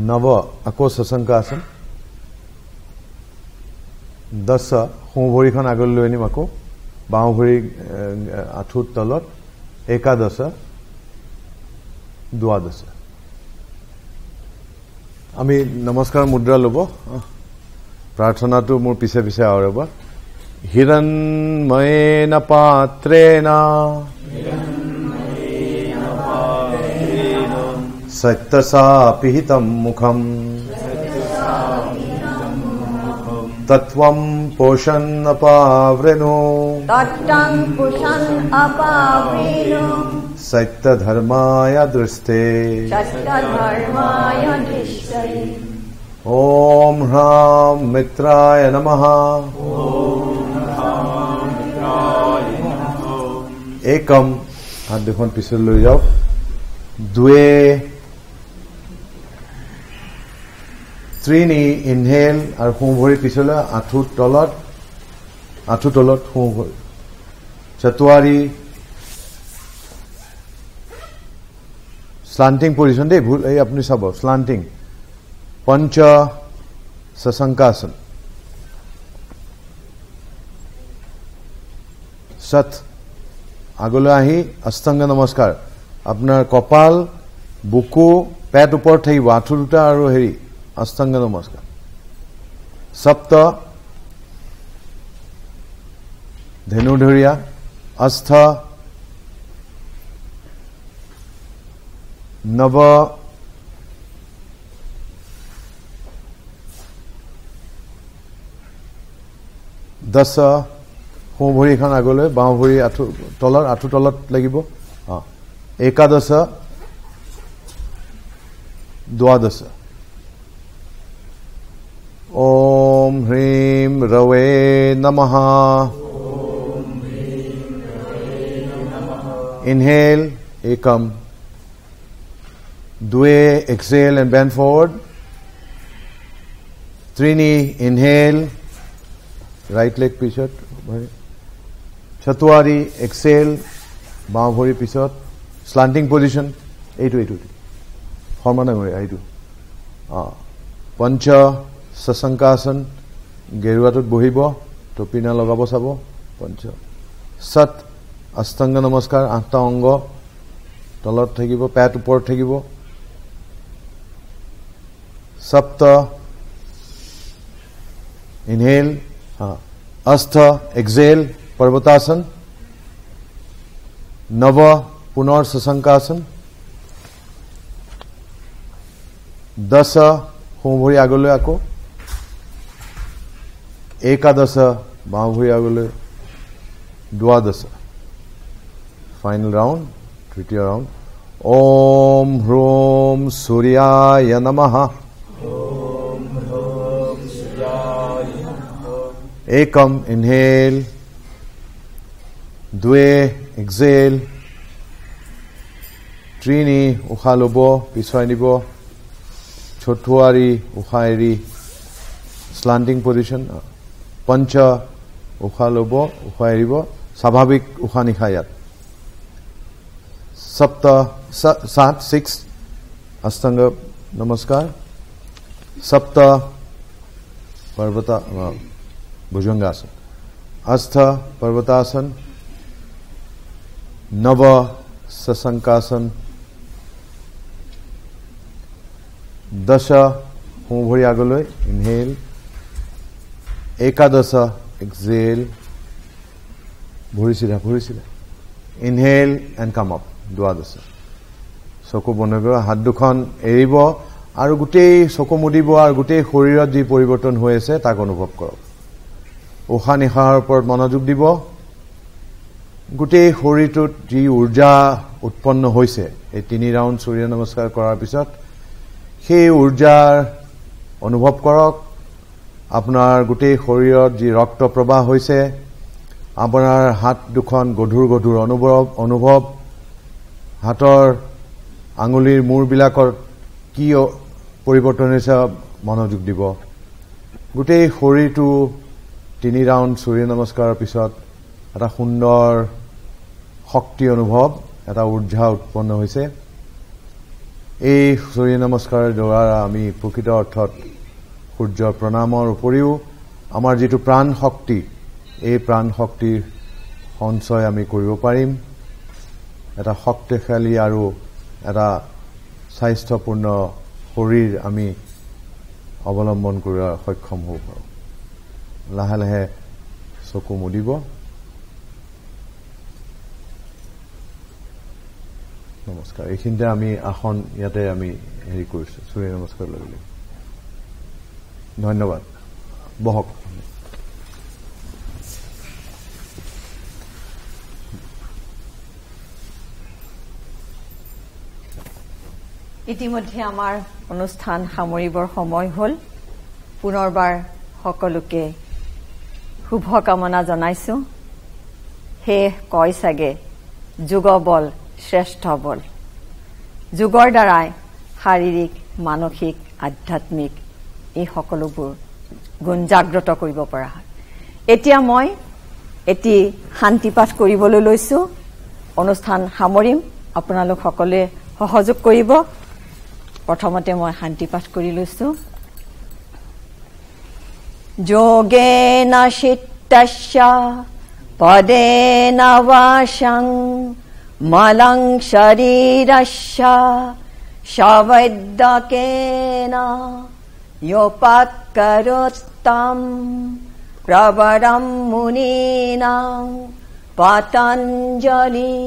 नव अको सशंकासन 10 सों भरिखन आगल লৈ আনিম আকৌ বাওঁ ভৰি আঁঠুৰ তলত 11 12 আমি নমস্কাৰ মুদ্ৰা লব প্ৰাৰ্থনাটো মোৰ পিছে পিছে আৰবা हिरण्मयेन पात्रेण सत्तसा पिहितं मुखम् तत्त्वं पोषन् अपावृणु सत्यधर्माय दृष्टे ॐ ह्रां मित्राय नमः एकम हाथ दुखन पिछले লৈ যাও দুৱে ত্ৰিনি ইনহেল আৰু সোঁ ভৰি পিছলে আঁঠুৰ তলত সোঁ ভৰি চতুৱাৰি স্লান্টিং পজিশন দেই ভুল এই আপুনি চাব স্লান্টিং पंच सशंकासन सत আগলৈ আহি অষ্টাংগ নমস্কাৰ আপোনাৰ কপাল বুকু পেট ওপৰত থাকিব আঁঠু দুটা আৰু হেৰি অষ্টাংগ নমস্কাৰ সপ্ত ধেনুধৰিয়া অষ্ঠ নৱ दस सों भरिखन আগলৈ বাওঁ ভৰি আঁঠু তলত লাগিব 11 12 ओम ह्रीं रवे नमः inhale, ekam. Dve, exhale and bend forward. Trini, inhale, right leg pisot. Chatwari, exhale, baঁ ভৰি পিছত, slanting position, এইটো সমানংৰে এইটো। পঞ্চ সশংকাসন, গেৰুৱাটোত বহিব, টপিনা লগাব চাব, পঞ্চ। সত, অষ্টাংগ নমস্কাৰ, 8টা অংগ তলত থাকিব, পেট ওপৰত থাকিব। সপ্ত, ইনহেল, অস্থ, এক্সহেল, पर्वतासन। नव, पुनर् सशंकासन। 10, সোঁ ভৰি আগলৈ আকৌ। 11, বাওঁ ভৰি আগলৈ। 12, ফাইনেল ৰাউণ্ড, তৃতীয় ৰাউণ্ড। ওম হ্ৰোম সূৰ্যায় নমঃ। एकम, इनहेल। द्वे, एक्सेल। त्रीनी, उशा लব, পিছুৱাই নিব। চতুৱাৰী, উশাহ এৰি, স্লান্টিং পজিশন। পঞ্চ, উশাহ লব, উশাহ এৰিব, স্বাভাৱিক উশাহ নিশাহ ইয়াত। সপ্ত, 7, 6, অষ্টাংগ নমস্কাৰ। সপ্ত, पर्वत भुजंगासन। अस्थ, पर्वतासन। नव, सशंकासन। 10, সোঁ ভৰি আগলৈ, ইনহেল। 11, এক্সহেল, ভৰি চিধা, ইনহেল এণ্ড কাম আপ। 12, চকু বন্ধ কৰিব, হাত দুখন এৰিব আৰু গোটেই চকু মুদিব আৰু গোটেই শৰীৰত যি পৰিৱৰ্তন হৈ আছে তাক অনুভৱ কৰক। উশাহ নিশাহৰ ওপৰত মনোযোগ দিব। গোটেই শৰীৰটোত যি ঊৰ্জা উৎপন্ন হৈছে এই 3 ৰাউণ্ড সূৰ্য নমস্কাৰ কৰাৰ পিছত সেই ঊৰ্জাৰ অনুভৱ কৰক। আপোনাৰ গোটেই শৰীৰত যি ৰক্ত প্ৰবাহ হৈছে, আপোনাৰ হাত দুখন গধুৰ গধুৰ অনুভৱ, হাতৰ আঙুলিৰ মূৰবিলাকৰ কি পৰিৱৰ্তন হৈছে মনোযোগ দিব। গোটেই শৰীৰটো 3 ৰাউণ্ড সূৰ্য নমস্কাৰৰ পিছত এটা সুন্দৰ শক্তি অনুভৱ, এটা ঊৰ্জা উৎপন্ন হৈছে। এই সূৰ্য নমস্কাৰৰ দ্বাৰা আমি প্ৰকৃত অৰ্থত সূৰ্য প্ৰণামৰ উপৰিও আমাৰ যিটো প্ৰাণ শক্তি, এই প্ৰাণ শক্তিৰ সঞ্চয় আমি কৰিব পাৰিম। এটা শক্তিশালী আৰু এটা স্বাস্থ্যপূৰ্ণ শৰীৰ আমি অৱলম্বন কৰাৰ সক্ষম হ'ব পাৰোঁ। লাহে লাহে চকু মুদিব। নমস্কাৰ। এইখিনিতে আমি আসন ইয়াতে আমি হেৰি কৰিছোঁ, সূৰ্য নমস্কাৰ ল'বলৈ। ধন্যবাদ। বহক। ইতিমধ্যে আমাৰ অনুষ্ঠান সামৰিবৰ সময় হ'ল। পুনৰবাৰ সকলোকে শুভকামনা জনাইছো। হে কয় চাগে, যোগ বল শ্ৰেষ্ঠ বল। যোগৰ দ্বাৰাই শাৰীৰিক, মানসিক, আধ্যাত্মিক এই সকলোবোৰ গুণ জাগ্ৰত কৰিব পৰা হয়। এতিয়া মই এটি শান্তি পাঠ কৰিবলৈ লৈছো। অনুষ্ঠান সামৰিম, আপোনালোক সকলোৱে সহযোগ কৰিব। প্ৰথমতে মই শান্তি পাঠ কৰি লৈছো। যোগেন চিত্তস্য পদেন বাশং মলং শৰীৰস্য সবৈদ্যকেন য়োপাকৰোত্তম প্ৰবৰম মুনীনাং পতঞ্জলি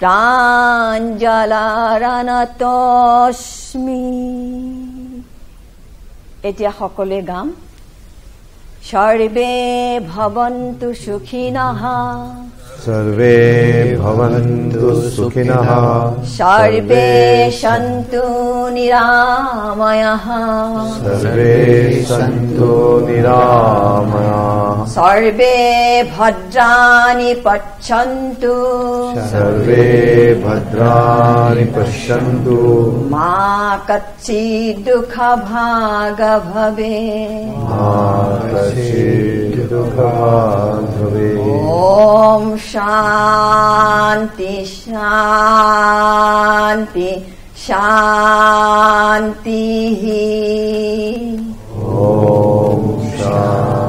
প্ৰাঞ্জলাৰণতস্মি। এতিয়া সকলোৱে গাম। সৰ্বে ভৱন্তু সুখিনঃ सर्वे भवन्तु सुखिनः सर्वे सन्तु निरामयाः सर्वे सन्तु निरामयाः सर्वे भद्राणि पश्यन्तु सर्वे भद्राणि पश्यन्तु मा कच्चित् दुःखभाग् भवेत् मा कच्चित् दुःखभाग् भवेत् ॐ शान्ति शान्ति शान्तिः ॐ शान्ति